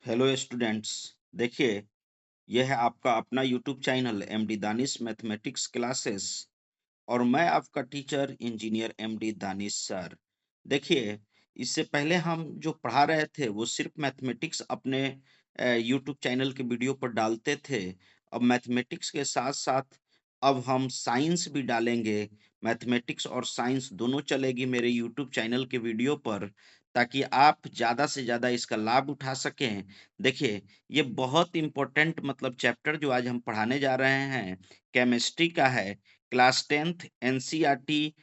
Hello students. देखिए, यह है आपका अपना YouTube channel MD Danish mathematics classes और मैं आपका teacher engineer MD Danish sir. देखिए, इससे पहले हम जो पढ़ा रहे थे वो सिर्फ मैथमेटिक्स अपने यूट्यूब चैनल के वीडियो पर डालते थे। अब मैथमेटिक्स के साथ साथ अब हम साइंस भी डालेंगे। मैथमेटिक्स और साइंस दोनों चलेगी मेरे यूट्यूब चैनल के वीडियो पर, ताकि आप ज़्यादा से ज़्यादा इसका लाभ उठा सकें। देखिए, ये बहुत इम्पोर्टेंट मतलब चैप्टर जो आज हम पढ़ाने जा रहे हैं, केमिस्ट्री का है। Class 10th NCERT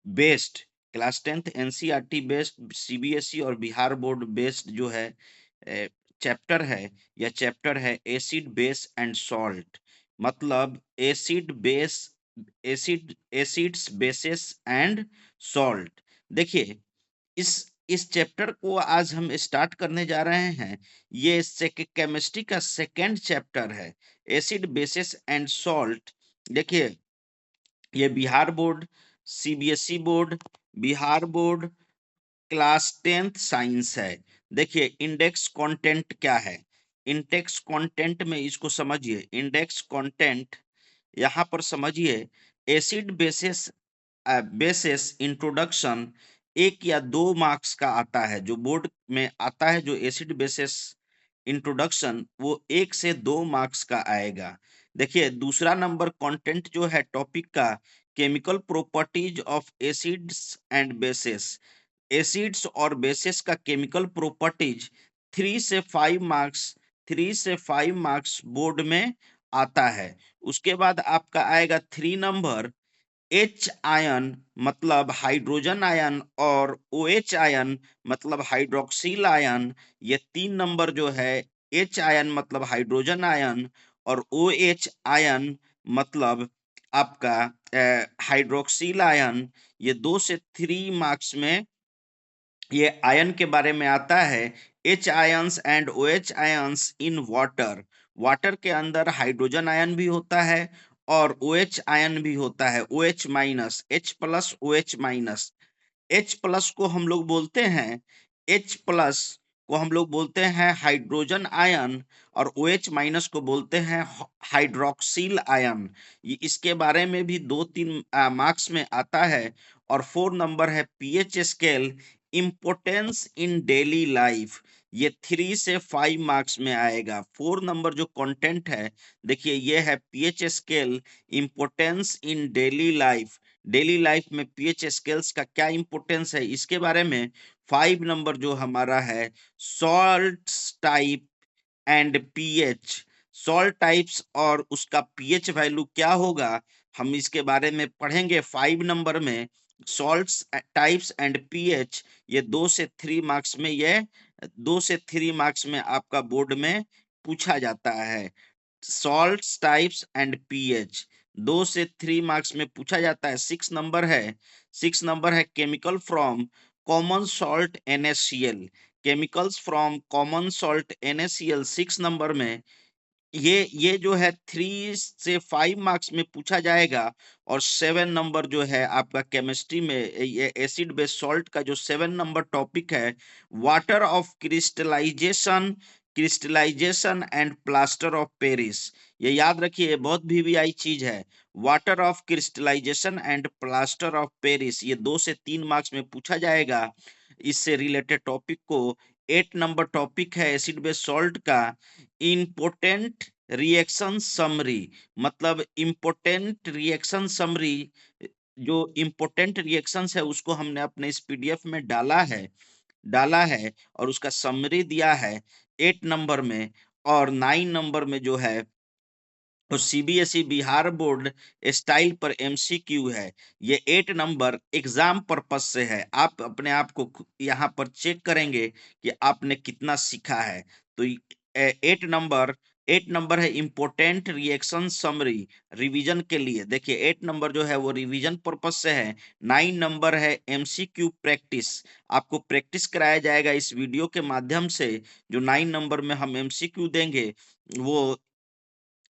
based class 10th NCERT based CBSE और बिहार बोर्ड बेस्ड जो है चैप्टर है। यह चैप्टर है एसिड बेस एंड सॉल्ट, मतलब एसिड्स बेसिस एंड सॉल्ट। देखिए, इस इस चैप्टर को आज हम स्टार्ट करने जा रहे हैं। ये केमिस्ट्री का सेकेंड चैप्टर है, एसिड बेसिस एंड सॉल्ट। देखिए, ये Bihar board, CBSE board, Bihar board class 10th science है। देखिए, इंडेक्स कंटेंट क्या है। इंडेक्स कंटेंट में इसको समझिए। इंडेक्स कंटेंट यहाँ पर समझिए। एसिड बेसिस बेसिस इंट्रोडक्शन 1 या 2 मार्क्स का आता है। जो बोर्ड में आता है, जो एसिड बेसिस इंट्रोडक्शन, वो 1 से 2 मार्क्स का आएगा। देखिए, दूसरा नंबर कंटेंट जो है टॉपिक का, chemical properties of acids and bases. Acids और बेसिस का केमिकल प्रॉपर्टीज 3 से 5 मार्क्स 3 से 5 मार्क्स बोर्ड में आता है। उसके बाद आपका आएगा 3 नंबर एच आयन, मतलब हाइड्रोजन आयन, और ओ एच आयन मतलब हाइड्रोक्सिल आयन। ये 3 नंबर जो है, एच आयन मतलब हाइड्रोजन आयन और ओ एच आयन मतलब आपका हाइड्रोक्सिल आयन, ये 2 से 3 मार्क्स में ये आयन के बारे में आता है। H ions and O H ions in water. Water के अंदर हाइड्रोजन आयन भी होता है और ओ एच आयन भी होता है, O H minus, H plus O H minus. H plus को हम लोग बोलते हैं एच प्लस को हम लोग बोलते हैं हाइड्रोजन आयन, और ओ एच माइनस को बोलते हैं हाइड्रोक्सिल आयन। ये इसके बारे में भी 2-3 मार्क्स में आता है। और 4 नंबर है pH scale, importance in daily life. ये 3 से 5 मार्क्स में आएगा। 4 नंबर जो कंटेंट है, देखिए, ये है pH scale, importance in daily life. Daily life में पीएच स्केल्स का क्या इंपॉर्टेंस है, इसके बारे में। 5 नंबर जो हमारा है, salt type and pH. Salt types और उसका पीएच वैल्यू क्या होगा, हम इसके बारे में पढ़ेंगे 5 नंबर में। सॉल्ट्स टाइप्स एंड पीएच, ये 2 से 3 मार्क्स में, ये 2 से 3 मार्क्स में आपका बोर्ड में पूछा जाता है। सॉल्ट्स टाइप्स एंड पीएच 2 से 3 मार्क्स में पूछा जाता है। 6 नंबर है chemical from common salt NaCl। Chemicals from common salt NaCl 6 number में, ये जो है 3 से 5 मार्क्स में पूछा जाएगा। और 7 नंबर जो है आपका केमिस्ट्री में, ये एसिड बेस सॉल्ट का जो 7 नंबर टॉपिक है, water of crystallization and plaster of Paris. ये याद रखिए, ये बहुत वीवीआई चीज है। Water of crystallization and plaster of Paris, ये 2 से 3 मार्क्स में पूछा जाएगा। इससे रिलेटेड टॉपिक को 8 नंबर टॉपिक है एसिड बेस सॉल्ट का, इम्पोर्टेंट रिएक्शन समरी, मतलब इम्पोर्टेंट रिएक्शन समरी। जो इम्पोर्टेंट रिएक्शंस है उसको हमने अपने इस पीडीएफ में डाला है और उसका समरी दिया है 8 नंबर में। और 9 नंबर में जो है, तो सीबीएसई बिहार बोर्ड स्टाइल पर एमसीक्यू है। ये 8 नंबर एग्जाम पर्पज से है। आप अपने आप को यहाँ पर चेक करेंगे कि आपने कितना सीखा है। तो 8 नंबर है इम्पोर्टेंट रिएक्शन समरी, रिवीजन के लिए। देखिए, 8 नंबर जो है वो रिवीजन पर्पज से है। 9 नंबर है एमसीक्यू प्रैक्टिस। आपको प्रैक्टिस कराया जाएगा इस वीडियो के माध्यम से। जो 9 नंबर में हम एमसीक्यू देंगे, वो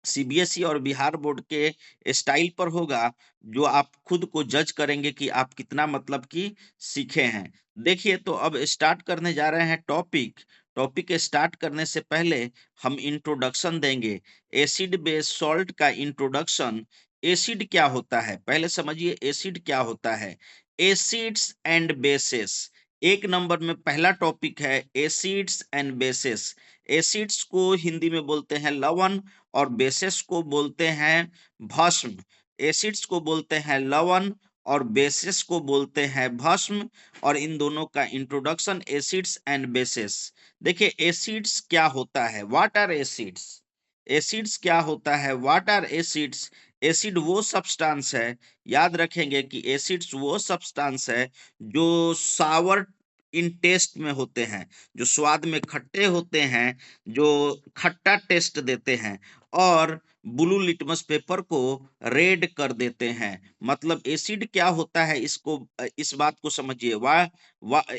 सीबीएसई और बिहार बोर्ड के स्टाइल पर होगा, जो आप खुद को जज करेंगे कि आप कितना मतलब कि सीखे हैं। देखिए, तो अब स्टार्ट करने जा रहे हैं टॉपिक। टॉपिक स्टार्ट करने से पहले हम इंट्रोडक्शन देंगे। एसिड बेस सॉल्ट का इंट्रोडक्शन। एसिड क्या होता है, पहले समझिए एसिड क्या होता है। एसिड्स एंड बेसिस, एक नंबर में पहला टॉपिक है एसिड्स एंड बेसिस। एसिड्स को हिंदी में बोलते हैं लवण और बेसिस को बोलते हैं भस्म। एसिड्स को बोलते हैं लवण और बेसिस को बोलते हैं भस्म, और इन दोनों का इंट्रोडक्शन एसिड्स एंड बेसिस। देखिए एसिड्स क्या होता है, व्हाट आर एसिड्स। एसिड्स क्या होता है, व्हाट आर एसिड्स। एसिड वो सब्सटेंस है, याद रखेंगे कि एसिड्स वो सब्सटेंस है जो सावर इन टेस्ट में होते हैं, जो स्वाद में खट्टे होते हैं, जो खट्टा टेस्ट देते हैं और ब्लू लिटमस पेपर को रेड कर देते हैं। मतलब एसिड क्या होता है, इसको इस बात को समझिए।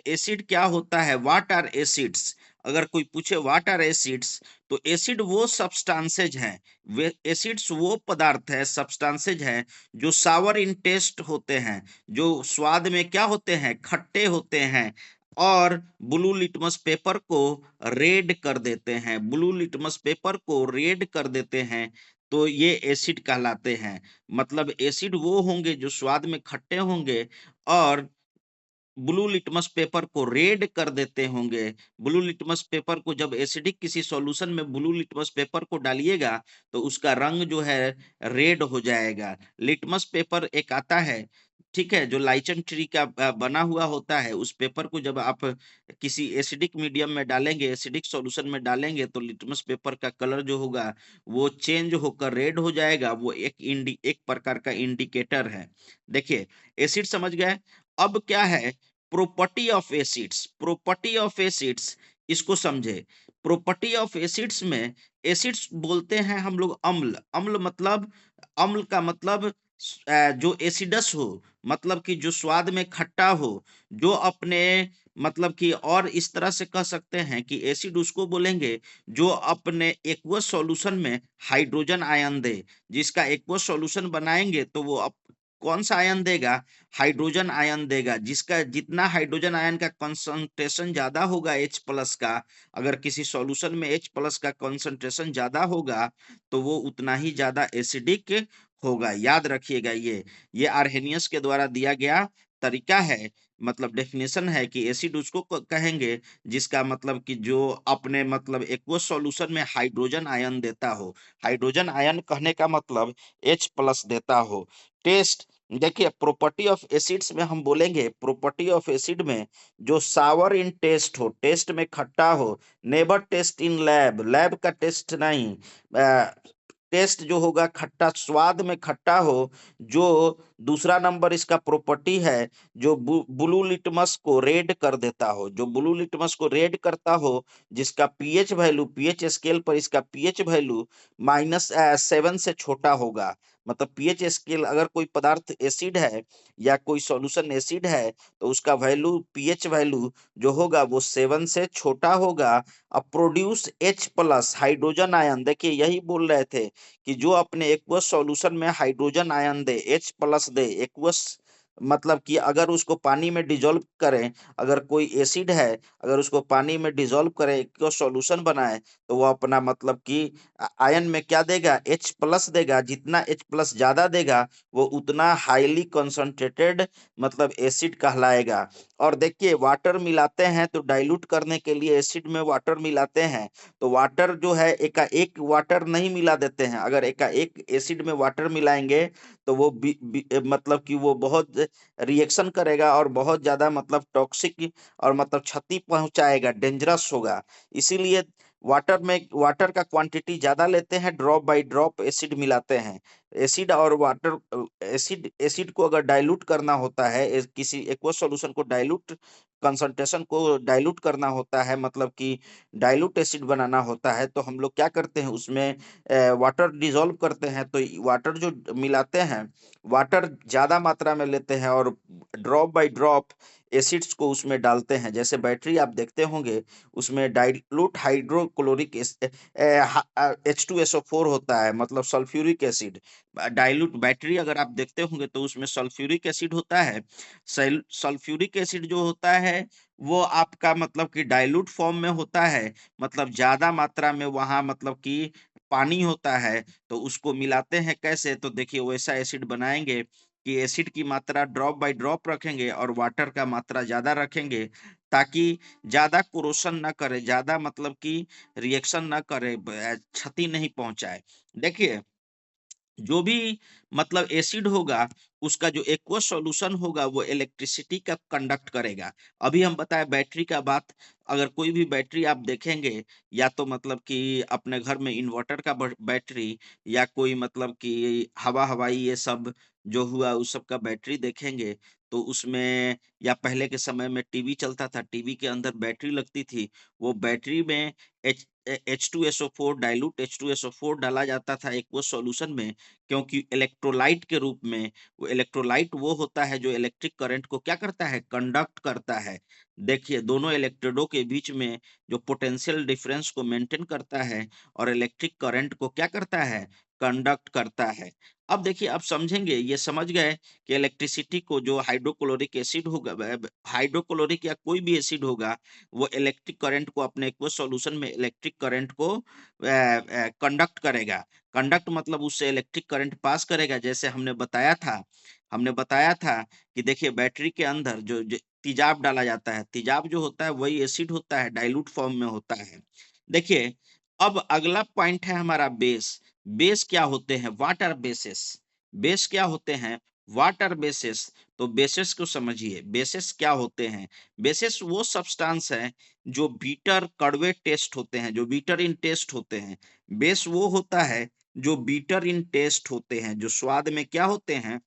एसिड क्या होता है, व्हाट आर एसिड्स। अगर कोई पूछे व्हाट आर एसिड्स, तो एसिड वो सब्सटेंसेज हैं, वे एसिड्स वो पदार्थ है, सब्सटेंसेज हैं जो सावर इन टेस्ट होते हैं, जो स्वाद में क्या होते हैं, खट्टे होते हैं और ब्लू लिटमस पेपर को रेड कर देते हैं। ब्लू लिटमस पेपर को रेड कर देते हैं, तो ये एसिड कहलाते हैं। मतलब एसिड वो होंगे जो स्वाद में खट्टे होंगे और ब्लू लिटमस पेपर को रेड कर देते होंगे। ब्लू लिटमस पेपर को जब एसिडिक किसी सॉल्यूशन में ब्लू लिटमस पेपर को डालिएगा तो उसका रंग जो है रेड हो जाएगा। लिटमस पेपर एक आता है, ठीक है, जो लाइचन ट्री का बना हुआ होता है। उस पेपर को जब आप किसी एसिडिक मीडियम में डालेंगे, एसिडिक सॉल्यूशन में डालेंगे, तो लिटमस पेपर का कलर जो होगा वो चेंज होकर रेड हो जाएगा। वो एक प्रकार का इंडिकेटर है। देखिए एसिड समझ गए। अब क्या है property of acids. Property of acids, इसको समझे। प्रॉपर्टी ऑफ एसिड्स में एसिड्स बोलते हैं हम लोग अम्ल। अम्ल मतलब, अम्ल का मतलब जो एसिडस हो, मतलब कि जो स्वाद में खट्टा हो, जो अपने मतलब कि, और इस तरह से कह सकते हैं कि एसिड उसको बोलेंगे जो अपने एक्वस सॉल्यूशन में हाइड्रोजन आयन दे। जिसका एक्वस सॉल्यूशन बनाएंगे तो वो कौन सा आयन देगा, हाइड्रोजन आयन देगा। जिसका जितना हाइड्रोजन आयन का कंसंट्रेशन ज्यादा होगा H प्लस का, अगर किसी सॉल्यूशन में H प्लस का कंसंट्रेशन ज्यादा होगा तो वो उतना ही ज्यादा एसिडिक होगा। याद रखिएगा, ये आर्हेनियस के द्वारा दिया गया तरीका है, मतलब डेफिनेशन है कि एसिड उसको कहेंगे जिसका मतलब कि जो अपने मतलब एक्वस सॉल्यूशन में हाइड्रोजन आयन देता हो। हाइड्रोजन आयन कहने का मतलब H प्लस देता हो। टेस्ट, देखिए प्रॉपर्टी ऑफ एसिड्स में हम बोलेंगे, प्रॉपर्टी ऑफ एसिड में जो सावर इन टेस्ट हो, टेस्ट में खट्टा हो। Never test in lab, lab का टेस्ट नहीं, टेस्ट जो होगा खट्टा, स्वाद में खट्टा हो। जो दूसरा नंबर इसका प्रॉपर्टी है, जो ब्लू लिटमस को रेड कर देता हो, जो ब्लू लिटमस को रेड करता हो, जिसका पीएच वैल्यू, पीएच स्केल पर इसका पीएच वैल्यू -7 से छोटा होगा। मतलब पीएच स्केल, अगर कोई पदार्थ एसिड है या कोई सॉल्यूशन एसिड है तो उसका वैल्यू, पीएच वैल्यू जो होगा वो 7 से छोटा होगा। अब produce H plus hydrogen ion, देखिए यही बोल रहे थे कि जो अपने एक्वस सॉल्यूशन में हाइड्रोजन आयन दे, H प्लस दे। एक्वस मतलब कि अगर उसको पानी में डिजोल्व करें, अगर कोई एसिड है, अगर उसको पानी में डिजोल्व करें, एक्वस सॉल्यूशन बनाए, तो वो अपना मतलब कि आयन में क्या देगा, H प्लस देगा। जितना H प्लस ज्यादा देगा वो उतना हाईली कंसंट्रेटेड मतलब एसिड कहलाएगा। और देखिए वाटर मिलाते हैं तो डाइल्यूट करने के लिए एसिड में वाटर मिलाते हैं, तो वाटर जो है एकाएक वाटर नहीं मिला देते हैं। अगर एकाएक एसिड में वाटर मिलाएंगे तो वो मतलब कि वो बहुत रिएक्शन करेगा और बहुत ज्यादा मतलब टॉक्सिक और मतलब क्षति पहुंचाएगा, डेंजरस होगा। इसीलिए वाटर में, वाटर का क्वांटिटी ज्यादा लेते हैं, ड्रॉप बाय ड्रॉप एसिड मिलाते हैं। एसिड और वाटर, एसिड एसिड को अगर डाइल्यूट करना होता है, किसी एक्वस सॉल्यूशन को डाइल्यूट, कंसंट्रेशन को डाइल्यूट करना होता है, मतलब कि डाइल्यूट एसिड बनाना होता है, तो हम लोग क्या करते हैं उसमें वाटर डिसॉल्व करते हैं। तो वाटर जो मिलाते हैं, वाटर ज्यादा मात्रा में लेते हैं और ड्रॉप बाय ड्रॉप एसिड्स को उसमें डालते हैं। जैसे बैटरी आप देखते होंगे, उसमें डाइल्यूट हाइड्रोक्लोरिक H2SO4 होता है, मतलब सल्फ्यूरिक एसिड। डाइल्यूट बैटरी अगर आप देखते होंगे तो उसमें सल्फ्यूरिक एसिड होता है। सल्फ्यूरिक एसिड जो होता है वो आपका मतलब कि डाइल्यूट फॉर्म में होता है, मतलब ज्यादा मात्रा में वहां मतलब कि पानी होता है। तो उसको मिलाते हैं कैसे, तो देखिए वैसा एसिड बनाएंगे कि एसिड की मात्रा ड्रॉप बाय ड्रॉप रखेंगे और वाटर का मात्रा ज्यादा रखेंगे, ताकि ज्यादा कोरोशन ना करे, ज्यादा मतलब कि रिएक्शन ना करे, क्षति नहीं पहुंचाए। देखिए जो भी मतलब एसिड होगा, उसका जो एक्वस सॉल्यूशन होगा वो इलेक्ट्रिसिटी का कंडक्ट करेगा। अभी हम बताए बैटरी का बात, अगर कोई भी बैटरी आप देखेंगे, या तो मतलब कि अपने घर में इन्वर्टर का बैटरी, या कोई मतलब कि हवाई ये सब जो हुआ उस सब का बैटरी देखेंगे, तो उसमें या पहले के समय में टीवी चलता था, टीवी के अंदर बैटरी लगती थी। वो बैटरी में H2SO4 डाइल्यूट H2SO4 डाला जाता था एक्वस सॉल्यूशन में, क्योंकि इलेक्ट्रोलाइट के रूप में, वो इलेक्ट्रोलाइट वो होता है जो इलेक्ट्रिक करंट को क्या करता है, कंडक्ट करता है। देखिए दोनों इलेक्ट्रोडों के बीच में जो पोटेंशियल डिफरेंस को मेंटेन करता है और इलेक्ट्रिक करंट को क्या करता है, कंडक्ट करता है। अब देखिए आप समझेंगे, ये समझ गए कि इलेक्ट्रिसिटी को जो हाइड्रोक्लोरिक एसिड होगा, हाइड्रोक्लोरिक या कोई भी एसिड होगा, वो इलेक्ट्रिक करंट को अपने एक्वस सॉल्यूशन में इलेक्ट्रिक करंट को कंडक्ट करेगा। कंडक्ट मतलब उससे इलेक्ट्रिक करंट पास करेगा। जैसे हमने बताया था कि देखिए बैटरी के अंदर जो तेजाब डाला जाता है, तेजाब जो होता है वही एसिड होता है, डाइल्यूट फॉर्म में होता है। देखिए अब अगला पॉइंट है हमारा बेस। बेस क्या होते हैं, वाटर बेसिस। बेस क्या होते हैं, वाटर बेसिस। तो बेसिस को समझिए, बेसिस क्या होते हैं। बेसिस वो सब्सटेंस है जो बीटर कड़वे टेस्ट होते हैं, जो बीटर इन टेस्ट होते हैं। बेस वो होता है जो बीटर इन टेस्ट होते हैं, जो स्वाद में क्या होते हैं,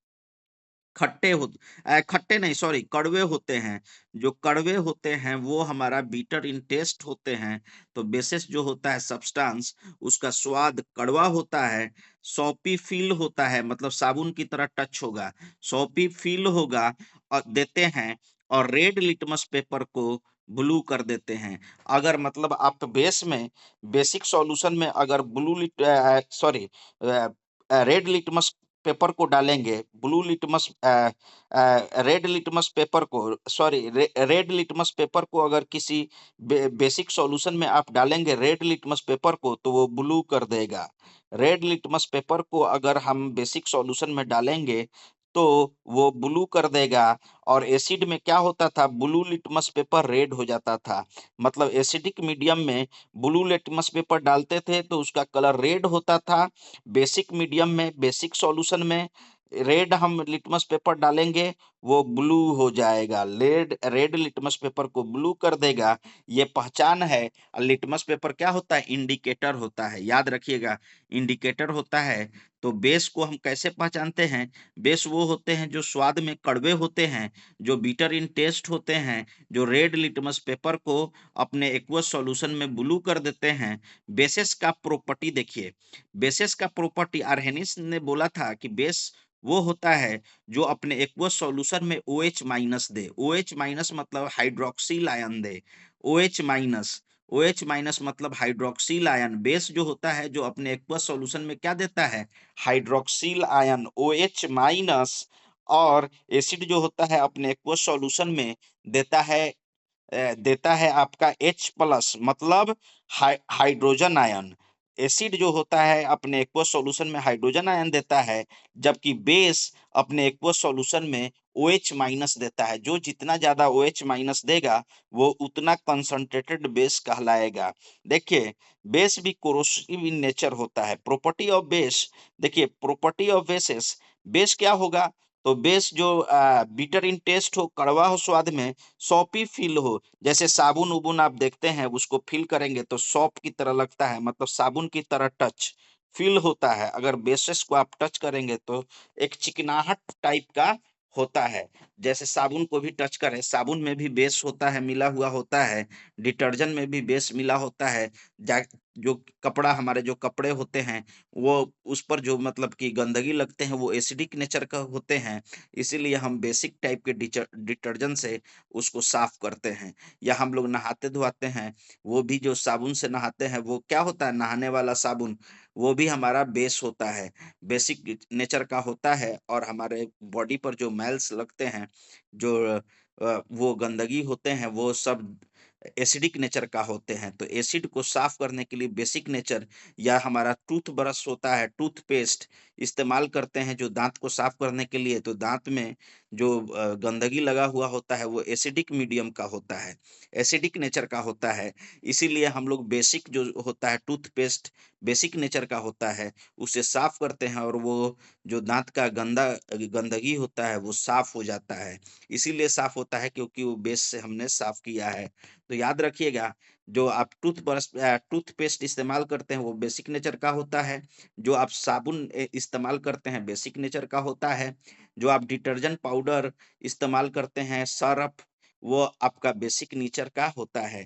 खट्टे नहीं, सॉरी, कड़वे होते हैं। जो कड़वे होते हैं वो हमारा बीटर इन टेस्ट होते हैं। तो बेसिस जो होता है सब्सटेंस, उसका स्वाद कड़वा होता है, सौपी फील होता है, मतलब साबुन की तरह टच होगा, सौपी फील होगा, और देते हैं, और रेड लिटमस पेपर को ब्लू कर देते हैं। अगर मतलब आप बेस में, बेसिक सॉल्यूशन में अगर blue lit sorry red litmus paper को डालेंगे, blue litmus red litmus paper को, सॉरी, रेड लिटमस पेपर को अगर किसी बेसिक सॉल्यूशन में आप डालेंगे रेड लिटमस पेपर को, तो वो ब्लू कर देगा। रेड लिटमस पेपर को अगर हम बेसिक सॉल्यूशन में डालेंगे तो वो ब्लू कर देगा। और एसिड में क्या होता था, ब्लू लिटमस पेपर रेड हो जाता था। मतलब एसिडिक मीडियम में ब्लू लिटमस पेपर डालते थे तो उसका कलर रेड होता था। बेसिक मीडियम में, बेसिक सॉल्यूशन में रेड हम लिटमस पेपर डालेंगे, वो ब्लू हो जाएगा। रेड रेड लिटमस पेपर को ब्लू कर देगा। ये पहचान है। और लिटमस पेपर क्या होता है, इंडिकेटर होता है, याद रखिएगा, इंडिकेटर होता है। तो बेस को हम कैसे पहचानते हैं, बेस वो होते हैं जो स्वाद में कड़वे होते हैं, जो बीटर इन टेस्ट होते हैं, जो रेड लिटमस पेपर को अपने एक्वस सॉल्यूशन में ब्लू कर देते हैं। बेसिस का प्रॉपर्टी देखिए, बेसिस का प्रॉपर्टी आर्हेनिस ने बोला था कि बेस वो होता है जो अपने एक्वस सॉल्यूशन में OH माइनस दे। OH माइनस मतलब हाइड्रोक्सिल आयन दे। OH माइनस, OH माइनस मतलब हाइड्रोक्सिल आयन। बेस जो होता है जो अपने एक्वस सॉल्यूशन में क्या देता है, हाइड्रोक्सिल आयन OH माइनस। और एसिड जो होता है अपने एक्वस सॉल्यूशन में देता है आपका H+ मतलब हाइड्रोजन आयन। एसिड जो होता है अपने एक्वस सॉल्यूशन में हाइड्रोजन आयन देता है, जबकि बेस अपने एक्वस सॉल्यूशन में OH- देता है। जो जितना ज्यादा OH- देगा वो उतना कंसंट्रेटेड बेस कहलाएगा। देखिए बेस भी कोरोसिव इन नेचर होता है। प्रॉपर्टी ऑफ बेस, देखिए प्रॉपर्टी ऑफ बेसिस, बेस क्या होगा, तो बेस जो बीटर इन टेस्ट हो, कड़वा हो स्वाद में, सौंपी फील हो। जैसे साबुन उबुन आप देखते हैं, उसको फील करेंगे तो सौंप की तरह लगता है, मतलब साबुन की तरह टच फील होता है। अगर बेसिस को आप टच करेंगे तो एक चिकनाहट टाइप का होता है। जैसे साबुन को भी टच करें, साबुन में भी बेस होता है, मिला हुआ होता है, डिटर्जेंट में भी बेस मिला होता है। जा जो कपड़ा हमारे जो कपड़े होते हैं, वो उस पर जो मतलब कि गंदगी लगते हैं, वो एसिडिक नेचर का होते हैं, इसीलिए हम बेसिक टाइप के डिटर्जेंट से उसको साफ करते हैं। या हम लोग नहाते-धुआते हैं, वो भी जो साबुन से नहाते हैं, वो क्या होता है नहाने वाला साबुन, वो भी हमारा बेस होता है, बेसिक नेचर का होता है और हमारे बॉडी पर जो मैल्स लगते हैं, जो वो गंदगी होते हैं, वो सब एसिडिक नेचर का होते हैं। तो एसिड को साफ करने के लिए बेसिक नेचर या हमारा टूथ ब्रश होता है, टूथपेस्ट इस्तेमाल करते हैं जो दाँत को साफ करने के लिए, तो दाँत में जो गंदगी लगा हुआ होता है, वो एसिडिक मीडियम का होता है, एसिडिक नेचर का होता है। इसीलिए हम लोग बेसिक जो होता है टूथपेस्ट बेसिक नेचर का होता है, उसे साफ करते हैं और वो जो दाँत का गंदगी होता है, वो साफ हो जाता है। इसीलिए साफ होता है क्योंकि वो बेस से हमने साफ किया है। तो याद रखिएगा, जो आप टूथपेस्ट इस्तेमाल करते हैं, वो बेसिक नेचर का होता है। जो आप साबुन इस्तेमाल करते हैं, बेसिक नेचर का होता है। जो आप डिटर्जेंट पाउडर इस्तेमाल करते हैं, सर्फ, वो आपका बेसिक नेचर का होता है।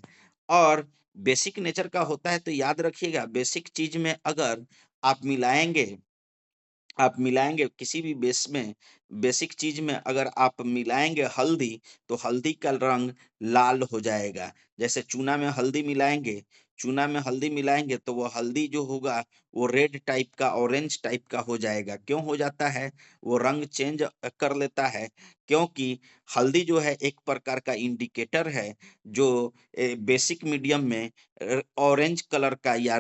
और बेसिक नेचर का होता है तो याद रखिएगा, बेसिक चीज़ में अगर आप मिलाएँगे किसी भी बेसिक चीज़ में अगर आप मिलाएँगे हल्दी, तो हल्दी का रंग लाल हो जाएगा। जैसे चूना में हल्दी मिलाएँगे तो वो हल्दी जो होगा, वो रेड टाइप का, ऑरेंज टाइप का हो जाएगा। क्यों हो जाता है? वो रंग चेंज कर लेता है, क्योंकि हल्दी जो है एक प्रकार का इंडिकेटर है, जो बेसिक मीडियम में ऑरेंज कलर का या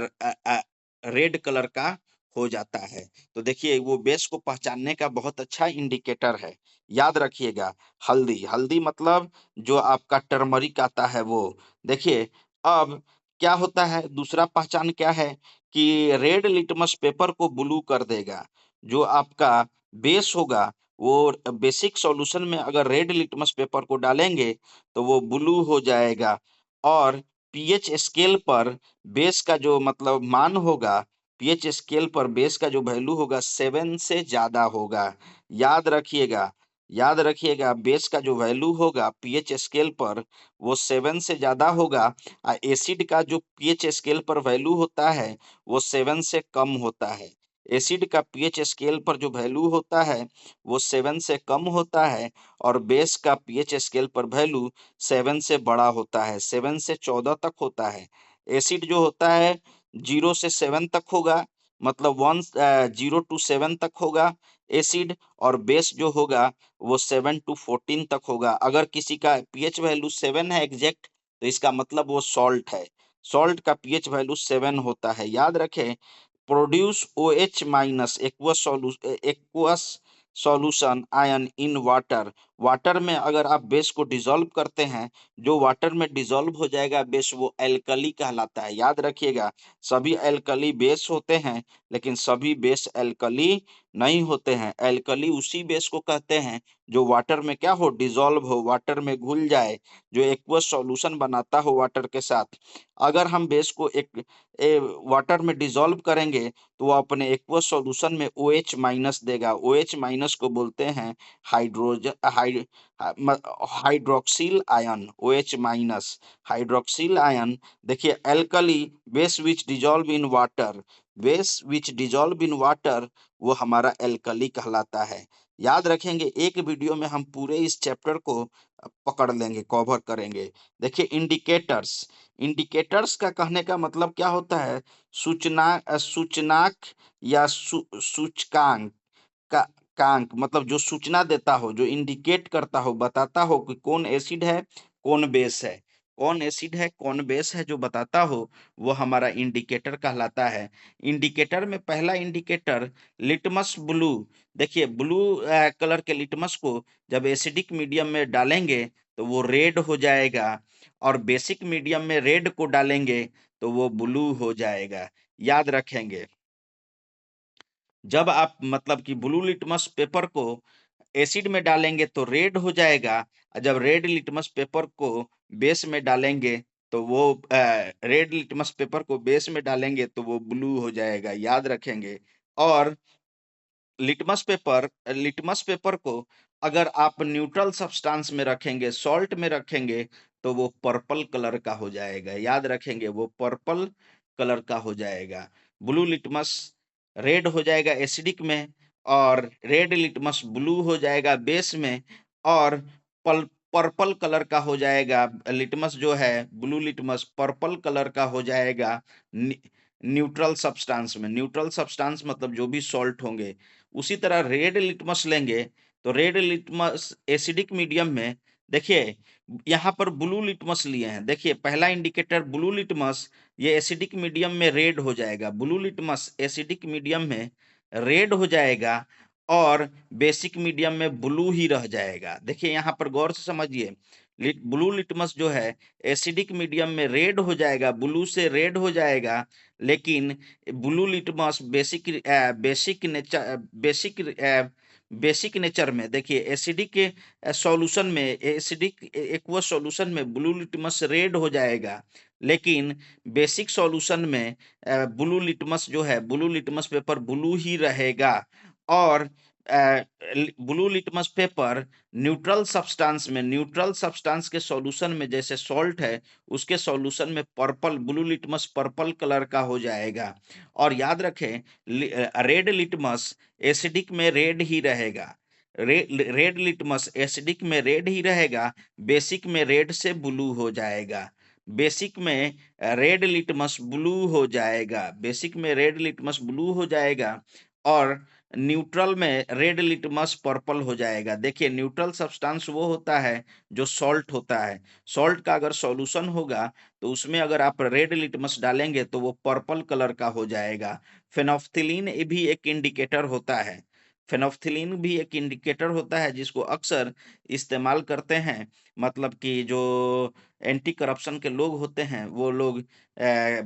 रेड कलर का हो जाता है। तो देखिए वो बेस को पहचानने का बहुत अच्छा इंडिकेटर है। याद रखिएगा, हल्दी मतलब जो आपका टर्मरिक आता है वो। देखिए अब क्या होता है, दूसरा पहचान क्या है कि रेड लिटमस पेपर को ब्लू कर देगा। जो आपका बेस होगा, वो बेसिक सॉल्यूशन में अगर रेड लिटमस पेपर को डालेंगे तो वो ब्लू हो जाएगा और पीएच स्केल पर बेस का जो मतलब मान होगा, पीएच स्केल पर बेस का जो वैल्यू होगा 7 से ज़्यादा होगा। याद रखिएगा याद रखिएगा, बेस का जो वैल्यू होगा पीएच स्केल पर, वो 7 से ज़्यादा होगा। एसिड का जो पीएच स्केल पर वैल्यू होता है, वो 7 से कम होता है। एसिड का पीएच स्केल पर जो वैल्यू होता है, वो 7 से कम होता है और बेस का पीएच स्केल पर वैल्यू 7 से बड़ा होता है, 7 से 14 तक होता है। एसिड जो होता है 0 से 7 तक होगा, मतलब 0 टू 7 तक होगा एसिड, और बेस जो होगा वो 7 टू 14 तक होगा। अगर किसी का पीएच वैल्यू 7 है एग्जैक्ट, तो इसका मतलब वो सॉल्ट है। सॉल्ट का पीएच वैल्यू 7 होता है। याद रखें, produce OH minus aqueous solution ion इन वाटर। वाटर में अगर आप बेस को डिसॉल्व करते हैं, जो वाटर में डिसॉल्व हो जाएगा बेस, वो एल्कली कहलाता है। याद रखिएगा, सभी एल्कली बेस होते हैं, लेकिन सभी बेस एल्कली नहीं होते हैं। एल्कली उसी बेस को कहते हैं जो वाटर में क्या हो, डिसॉल्व हो, वाटर में घुल जाए, जो एक्वस सॉल्यूशन बनाता हो वाटर के साथ। अगर हम बेस को वाटर में डिसॉल्व करेंगे तो वो अपने एक्वस सॉल्यूशन में OH माइनस देगा। OH माइनस को बोलते हैं hydrogen hydroxyl ion. OH minus hydroxyl ion. देखिए alkali base which dissolve in water, base which dissolve in water, वो हमारा एल्कली कहलाता है। याद रखेंगे, एक वीडियो में हम पूरे इस चैप्टर को पकड़ लेंगे, कवर करेंगे। देखिए इंडिकेटर्स का कहने का मतलब क्या होता है, सूचनाक या सूचकांक का कांक, मतलब जो सूचना देता हो, जो इंडिकेट करता हो, बताता हो कि कौन एसिड है, कौन बेस है, कौन एसिड है, कौन बेस है, जो बताता हो, वो हमारा इंडिकेटर कहलाता है। इंडिकेटर में पहला इंडिकेटर लिटमस ब्लू। देखिए ब्लू कलर के लिटमस को जब एसिडिक मीडियम में डालेंगे तो वो रेड हो जाएगा, और बेसिक मीडियम में रेड को डालेंगे तो वो ब्लू हो जाएगा। याद रखेंगे, जब आप मतलब कि ब्लू लिटमस पेपर को एसिड में डालेंगे तो रेड हो जाएगा, और जब रेड लिटमस पेपर को बेस में डालेंगे तो वो रेड लिटमस पेपर को बेस में डालेंगे तो वो ब्लू हो जाएगा। याद रखेंगे। और लिटमस पेपर को अगर आप न्यूट्रल सब्सटेंस में रखेंगे, सॉल्ट में रखेंगे, तो वो पर्पल कलर का हो जाएगा। याद रखेंगे, वो पर्पल कलर का हो जाएगा। ब्लू लिटमस रेड हो जाएगा एसिडिक में, और रेड लिटमस ब्लू हो जाएगा बेस में, और पल पर्पल कलर का हो जाएगा लिटमस जो है, ब्लू लिटमस पर्पल कलर का हो जाएगा न्यूट्रल सब्सटेंस में। न्यूट्रल सब्सटेंस मतलब जो भी सॉल्ट होंगे। उसी तरह रेड लिटमस लेंगे, तो रेड लिटमस एसिडिक मीडियम में, देखिए यहाँ पर ब्लू लिटमस लिए हैं। देखिए पहला इंडिकेटर ब्लू लिटमस, ये एसिडिक मीडियम में रेड हो जाएगा। ब्लू लिटमस एसिडिक मीडियम में रेड हो जाएगा, और बेसिक मीडियम में ब्लू ही रह जाएगा। देखिए यहाँ पर गौर से समझिए, ब्लू लिटमस जो है एसिडिक मीडियम में रेड हो जाएगा, ब्लू से रेड हो जाएगा, लेकिन ब्लू लिटमस बेसिक नेचर में, देखिए एसिडिक सॉल्यूशन में, एसिडिक एक्वस सॉल्यूशन में ब्लू लिटमस रेड हो जाएगा, लेकिन बेसिक सॉल्यूशन में ब्लू लिटमस जो है, ब्लू लिटमस पेपर ब्लू ही रहेगा। और blue litmus paper neutral substance में, न्यूट्रल सब्सटेंस के सॉल्यूशन में, जैसे सॉल्ट है उसके सॉल्यूशन में purple, blue litmus purple colour का हो जाएगा। और याद रखें, रेड लिटमस एसिडिक में रेड ही रहेगा। रेड लिटमस एसिडिक में रेड ही रहेगा, बेसिक में रेड से ब्लू हो जाएगा। बेसिक में रेड लिटमस ब्लू हो जाएगा, बेसिक में रेड लिटमस ब्लू हो जाएगा, और न्यूट्रल में रेड लिटमस पर्पल हो जाएगा। देखिए न्यूट्रल सब्सटेंस वो होता है जो सॉल्ट होता है। सॉल्ट का अगर सॉल्यूशन होगा, तो उसमें अगर आप रेड लिटमस डालेंगे तो वो पर्पल कलर का हो जाएगा। फेनोल्फथालीन भी एक इंडिकेटर होता है। फेनोल्फथालीन भी एक इंडिकेटर होता है, जिसको अक्सर इस्तेमाल करते हैं, मतलब कि जो एंटी करप्शन के लोग होते हैं, वो लोग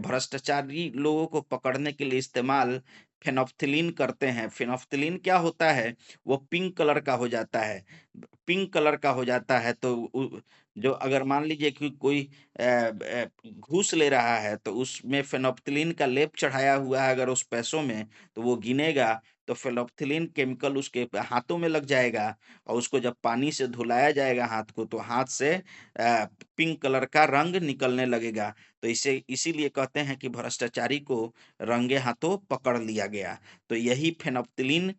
भ्रष्टाचारी लोगों को पकड़ने के लिए इस्तेमाल फेनोल्फथालीन करते हैं। फेनोल्फथालीन क्या होता है, वो पिंक कलर का हो जाता है। पिंक कलर का हो जाता है, तो जो अगर मान लीजिए कि कोई घूस ले रहा है, तो उसमें फेनोल्फथालीन का लेप चढ़ाया हुआ है अगर उस पैसों में, तो वो गिनेगा, तो फेनोल्फथालीन केमिकल उसके हाथों में लग जाएगा, और उसको जब पानी से धुलाया जाएगा हाथ को, तो हाथ से पिंक कलर का रंग निकलने लगेगा। तो इसे इसीलिए कहते हैं कि भ्रष्टाचारी को रंगे हाथों पकड़ लिया गया। तो यही फेनोल्फथालीन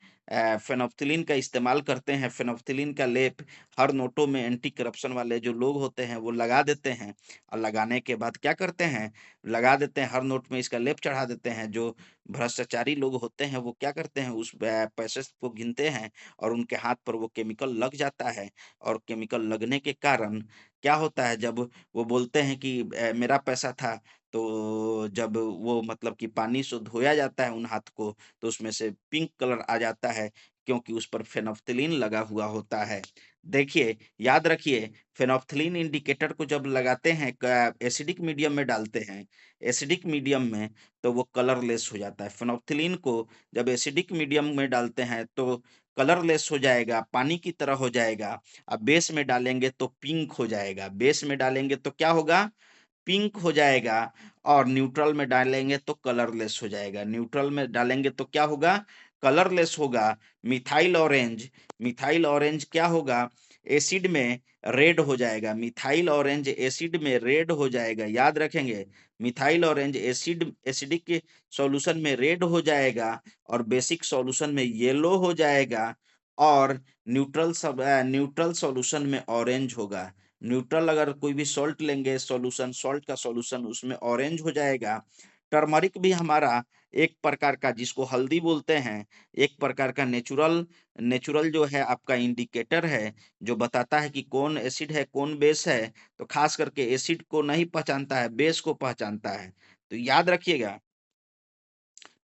का इस्तेमाल करते हैं। फेनोल्फथालीन का लेप हर नोटों में एंटी करप्शन वाले जो लोग होते हैं वो लगा देते हैं, और लगाने के बाद क्या करते हैं, लगा देते हैं हर नोट में इसका लेप चढ़ा देते हैं। जो भ्रष्टाचारी लोग होते हैं वो क्या करते हैं, उस पैसे को गिनते हैं, और उनके हाथ पर वो केमिकल लग जाता है। और केमिकल लगने के कारण क्या होता है, जब वो बोलते हैं कि मेरा पैसा था, तो जब वो मतलब कि पानी से धोया जाता है उन हाथ को, तो उसमें से पिंक कलर आ जाता है, क्योंकि उस पर फेनोल्फथालीन लगा हुआ होता है। देखिए, याद रखिए, फेनोल्फथालीन इंडिकेटर को जब लगाते हैं, एसिडिक मीडियम में डालते हैं, एसिडिक मीडियम में, तो वो कलरलेस हो जाता है। फेनोल्फथालीन को जब एसिडिक मीडियम में डालते हैं तो कलरलेस हो जाएगा, पानी की तरह हो जाएगा। अब बेस में डालेंगे तो पिंक हो जाएगा, बेस में डालेंगे तो क्या होगा, पिंक हो जाएगा, और न्यूट्रल में डालेंगे तो कलरलेस हो जाएगा। न्यूट्रल में डालेंगे तो क्या होगा, कलरलेस होगा। मिथाइल ऑरेंज, मिथाइल ऑरेंज क्या होगा, एसिड में रेड हो जाएगा। मिथाइल ऑरेंज एसिड में रेड हो जाएगा। याद रखेंगे, मिथाइल ऑरेंज एसिडिक के सॉल्यूशन में रेड हो जाएगा, और बेसिक सॉल्यूशन में येलो हो जाएगा, और न्यूट्रल सॉल्यूशन में ऑरेंज होगा। न्यूट्रल अगर कोई भी सॉल्ट लेंगे, सॉल्यूशन, सॉल्ट का सॉल्यूशन, उसमें ऑरेंज हो जाएगा। टर्मरिक भी हमारा एक प्रकार का, जिसको हल्दी बोलते हैं, एक प्रकार का नेचुरल नेचुरल जो है आपका इंडिकेटर है, जो बताता है कि कौन एसिड है कौन बेस है। तो खास करके एसिड को नहीं पहचानता है, बेस को पहचानता है। तो याद रखिएगा,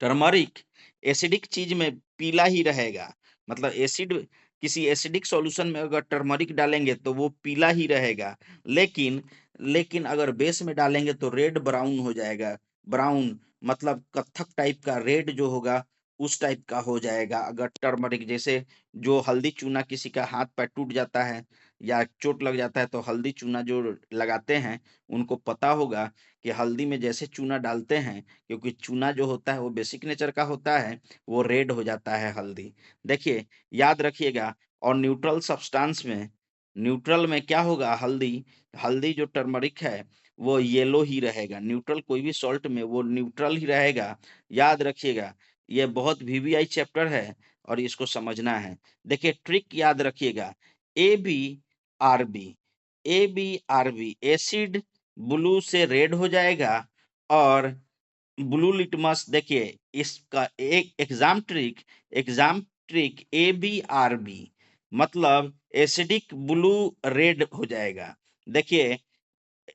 टर्मरिक एसिडिक चीज में पीला ही रहेगा, मतलब एसिड, किसी एसिडिक सॉल्यूशन में अगर टर्मरिक डालेंगे तो वो पीला ही रहेगा। लेकिन लेकिन अगर बेस में डालेंगे तो रेड ब्राउन हो जाएगा। ब्राउन मतलब कत्थक टाइप का रेड जो होगा, उस टाइप का हो जाएगा। अगर टर्मरिक, जैसे जो हल्दी चूना किसी का हाथ पैर टूट जाता है या चोट लग जाता है, तो हल्दी चूना जो लगाते हैं, उनको पता होगा कि हल्दी में जैसे चूना डालते हैं, क्योंकि चूना जो होता है वो बेसिक नेचर का होता है, वो रेड हो जाता है हल्दी। देखिए, याद रखिएगा, और न्यूट्रल में क्या होगा, हल्दी, हल्दी जो टर्मरिक है वो येलो ही रहेगा। न्यूट्रल कोई भी सॉल्ट में वो न्यूट्रल ही रहेगा, याद रखिएगा। ये बहुत वीवीआई चैप्टर है और इसको समझना है। देखिए ट्रिक याद रखिएगा, A B R B, A B R B, acid blue से रेड हो जाएगा और ब्लू लिटमस, देखिए इसका एक exam trick A B R B मतलब एसिडिक ब्लू रेड हो जाएगा। देखिए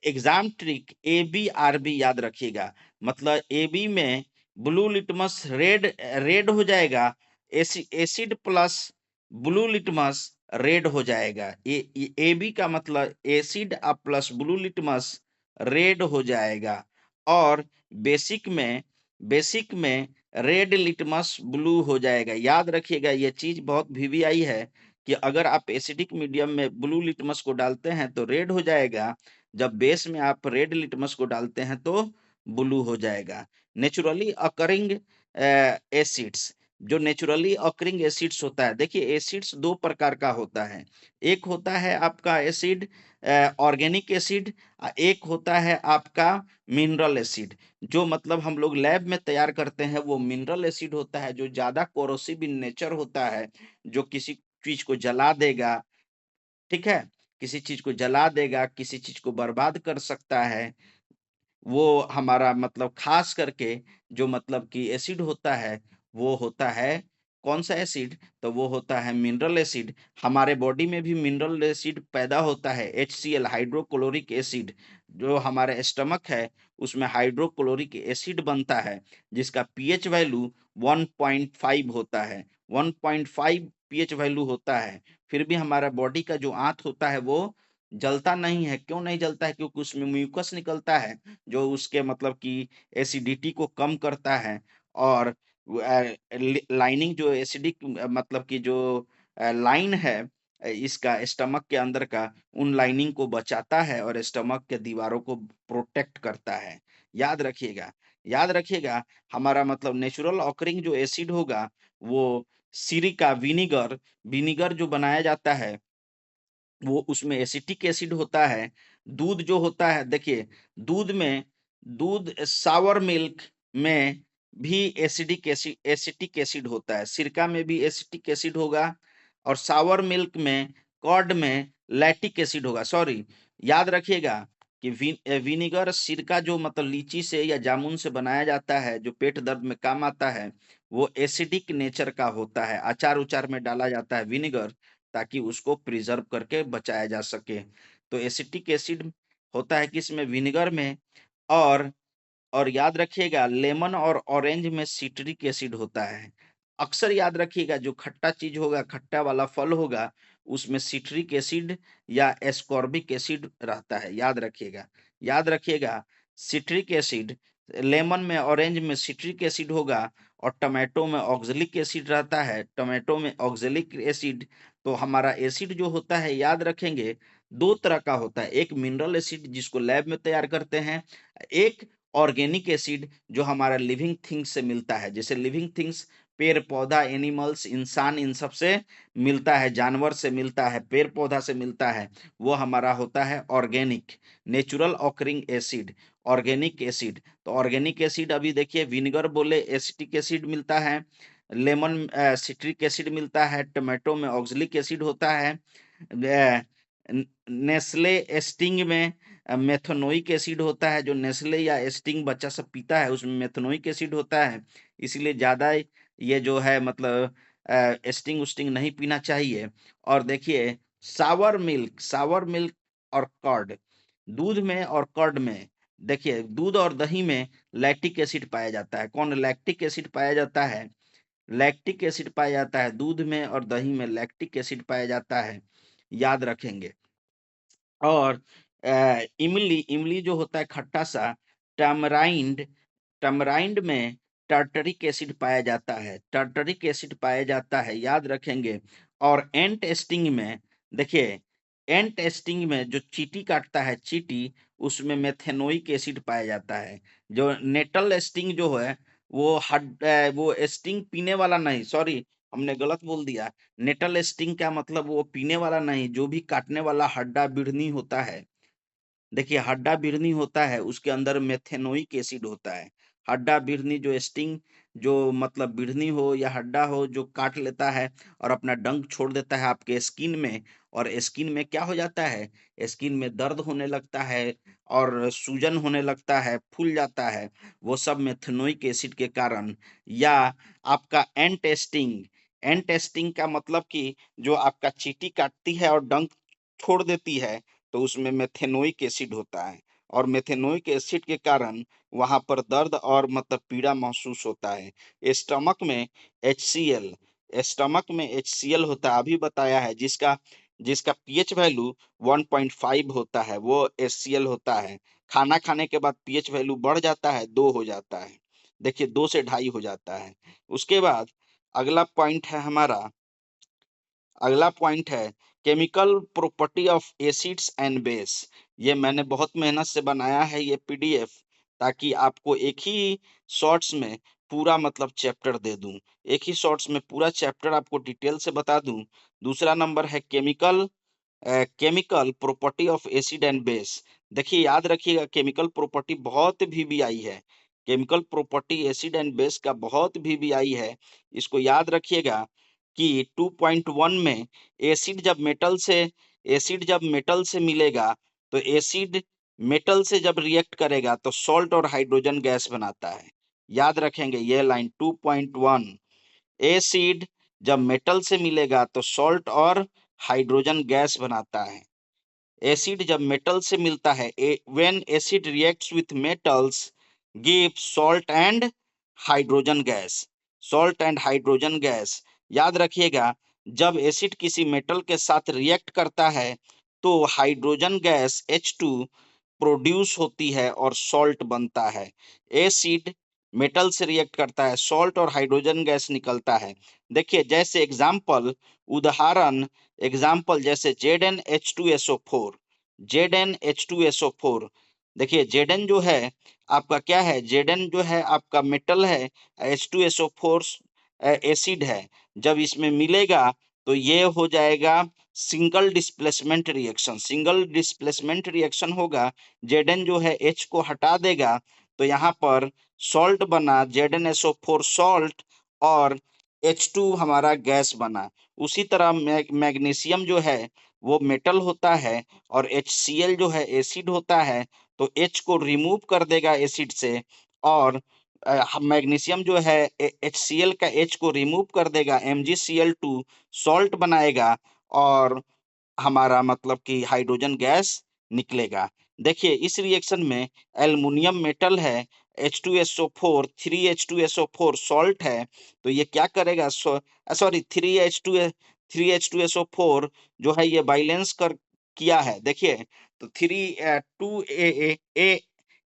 exam trick A B R B याद रखिएगा, मतलब ए बी में ब्लू लिटमस रेड रेड हो जाएगा, acid plus blue litmus red हो जाएगा। ए बी का मतलब acid plus blue litmus red हो जाएगा। और बेसिक में बेसिक में रेड लिटमस ब्लू हो जाएगा। याद रखिएगा ये चीज बहुत वीवीआई है कि अगर आप एसिडिक मीडियम में ब्लू लिटमस को डालते हैं तो रेड हो जाएगा, जब बेस में आप रेड लिटमस को डालते हैं तो ब्लू हो जाएगा। नेचुरली अकरिंग एसिड्स, जो नेचुरली अकरिंग एसिड्स होता है, देखिए एसिड्स दो प्रकार का होता है। एक होता है आपका एसिड ऑर्गेनिक एसिड, एक होता है आपका मिनरल एसिड। जो मतलब हम लोग लैब में तैयार करते हैं वो मिनरल एसिड होता है, जो ज्यादा कोरोसिव इन नेचर होता है, जो किसी चीज को जला देगा, ठीक है, किसी चीज को जला देगा, किसी चीज को बर्बाद कर सकता है। वो हमारा मतलब खास करके जो मतलब कि एसिड होता है वो होता है कौन सा एसिड, तो वो होता है मिनरल एसिड। हमारे बॉडी में भी मिनरल एसिड पैदा होता है, HCl हाइड्रोक्लोरिक एसिड। जो हमारे स्टमक है उसमें हाइड्रोक्लोरिक एसिड बनता है, जिसका पीएच वैल्यू 1.5 होता है, 1.5 पीएच वैल्यू होता है। फिर भी हमारा बॉडी का जो आंत होता है वो जलता नहीं है। क्यों नहीं जलता है? क्योंकि उसमें म्यूकस निकलता है जो उसके मतलब कि एसिडिटी को कम करता है। और लाइनिंग जो एसिडिक मतलब कि जो लाइन है इसका स्टमक के अंदर का, उन लाइनिंग को बचाता है और स्टमक के दीवारों को प्रोटेक्ट करता है। याद रखिएगा, याद रखिएगा। हमारा मतलब नेचुरल ऑकरिंग जो एसिड होगा वो सिरिका, विनीगर, विनीगर जो बनाया जाता है वो उसमें एसिटिक एसिड होता है। दूध जो होता है, देखिए दूध में, दूध सावर मिल्क में भी एसिटिक एसिड होता है, सिरका में भी एसिटिक एसिड होगा और सावर मिल्क में, कर्ड में लैक्टिक एसिड होगा। सॉरी, याद रखिएगा कि विनीगर, सिरका जो मतलब लीची से या जामुन से बनाया जाता है जो पेट दर्द में काम आता है, वो एसिडिक नेचर का होता है। अचार उचार में डाला जाता है विनीगर ताकि उसको प्रिजर्व करके बचाया जा सके। तो एसिटिक एसिड होता है किसमें? विनेगर में। और और याद रखिएगा लेमन और ऑरेंज में सिट्रिक एसिड होता है। अक्सर याद रखिएगा जो खट्टा चीज होगा, खट्टा वाला फल होगा, उसमें सिट्रिक एसिड या एस्कॉर्बिक एसिड रहता है। याद रखिएगा, याद रखिएगा। सिट्रिक एसिड, लेमन में ऑरेंज में सिट्रिक एसिड होगा और टमाटो में ऑक्जेलिक एसिड रहता है। टमाटो में ऑक्जेलिक एसिड। तो हमारा एसिड जो होता है याद रखेंगे दो तरह का होता है, एक मिनरल एसिड जिसको लैब में तैयार करते हैं, एक ऑर्गेनिक एसिड जो हमारा लिविंग थिंग्स से मिलता है। जैसे लिविंग थिंग्स पेड़ पौधा, एनिमल्स, इंसान, इन सब से मिलता है, जानवर से मिलता है, पेड़ पौधा से मिलता है, वो हमारा होता है organic, natural occurring acid, organic acid. तो ऑर्गेनिक एसिड अभी देखिए विनेगर बोले एसिटिक एसिड मिलता है, लेमन सिट्रिक एसिड मिलता है, टमाटो में ऑक्जेलिक एसिड होता है, नेस्ले स्टिंग में मेथनोइक एसिड होता है। जो नेस्ले या स्टिंग बच्चा सब पीता है उसमें मेथनोइक एसिड होता है। इसीलिए ज्यादा ये जो है मतलब स्टिंग उस्टिंग नहीं पीना चाहिए। और देखिए सावर मिल्क और कर्ड, दूध में और कर्ड में, देखिए दूध और दही में लैक्टिक एसिड पाया जाता है। कौन लैक्टिक एसिड पाया जाता है? लैक्टिक एसिड पाया जाता है दूध में और दही में, लैक्टिक एसिड पाया जाता है। याद रखेंगे। और इमली, इमली जो होता है खट्टा सा, टमराइंड, टमराइंड में टार्टरिक एसिड पाया जाता है, टार्टरिक एसिड पाया जाता है। याद रखेंगे। और एंट स्टिंग में, देखिए एंट स्टिंग में जो चींटी काटता है, चींटी, उसमें मेथेनोइक एसिड पाया जाता है। जो नेटल स्टिंग जो है वो वो स्टिंग पीने वाला नहीं, सॉरी, हमने गलत बोल दिया। नेटल स्टिंग का मतलब वो पीने वाला नहीं, जो भी काटने वाला हड्डा बिढ़नी होता है। देखिए हड्डा बिढ़नी होता है, उसके अंदर मेथेनोइक एसिड होता है। हड्डा बिढ़नी जो स्टिंग, जो मतलब बिढ़नी हो या हड्डा हो जो काट लेता है और अपना डंक छोड़ देता है आपके स्किन में, और स्किन में क्या हो जाता है, स्किन में दर्द होने लगता है और सूजन होने लगता है, फूल जाता है, वो सब मेथेनोइक एसिड के कारण। या आपका एंट टेस्टिंग का मतलब कि जो आपका चींटी काटती है और डंक छोड़ देती है, तो उसमें मेथेनोइक एसिड होता है, और मेथेनोइक एसिड के कारण वहां पर दर्द और मतलब पीड़ा महसूस होता है। स्टमक में HCl होता है, अभी बताया है, जिसका जिसका पीएच वैल्यू 1.5 होता है, वो HCl होता है। खाना खाने के बाद पीएच वैल्यू बढ़ जाता है, 2 हो जाता है। देखिए 2 से 2.5 हो जाता है। उसके बाद अगला पॉइंट है हमारा, अगला पॉइंट है chemical property of acids and base. ये मैंने बहुत मेहनत से बनाया है ये पीडीएफ, ताकि आपको एक ही शॉर्ट्स में पूरा मतलब चैप्टर दे दूं, एक ही शॉर्ट्स में पूरा चैप्टर आपको डिटेल से बता दूं। दूसरा नंबर है chemical property of acid and base. देखिए याद रखिएगा, केमिकल प्रॉपर्टी बहुत वीवीआई है। Chemical property acid and base का बहुत वीवीआई है। इसको याद रखिएगा कि 2.1 में एसिड जब मेटल से एसिड जब मेटल से मिलेगा, तो एसिड मेटल से जब रिएक्ट करेगा तो सॉल्ट और हाइड्रोजन गैस बनाता है। याद रखेंगे ये लाइन 2.1, एसिड जब मेटल से मिलेगा तो सॉल्ट और हाइड्रोजन गैस बनाता है। एसिड जब मेटल से मिलता है, when acid reacts with metals give salt and hydrogen gas, salt and hydrogen gas. याद रखिएगा, जब एसिड किसी मेटल के साथ रिएक्ट करता है तो हाइड्रोजन गैस H2 प्रोड्यूस होती है और सॉल्ट बनता है। एसिड मेटल से रिएक्ट करता है, सॉल्ट और हाइड्रोजन गैस निकलता है। देखिए जैसे उदाहरण एग्जाम्पल जैसे ZnH2SO4, ZnH2SO4। देखिए Zn जो है आपका क्या है, Zn जो है आपका मेटल है, H2SO4 एसिड है। जब इसमें मिलेगा तो ये हो जाएगा सिंगल डिस्प्लेसमेंट रिएक्शन होगा। Zn जो है H को हटा देगा, तो यहाँ पर सॉल्ट बना, ZnSO4 सॉल्ट, और H2 हमारा गैस बना। उसी तरह मैग्नीशियम जो है वो मेटल होता है और HCl जो है एसिड होता है, तो H को रिमूव कर देगा एसिड से, और मैग्नीशियम जो है HCl का H को रिमूव कर देगा, MgCl2 सॉल्ट बनाएगा, और हमारा मतलब कि हाइड्रोजन गैस निकलेगा। देखिए इस रिएक्शन में एल्युमिनियम मेटल है, H2SO4 3H2SO4 सॉल्ट है, तो ये क्या करेगा, सॉरी 3H2SO4 जो है ये बैलेंस कर किया है। देखिए तो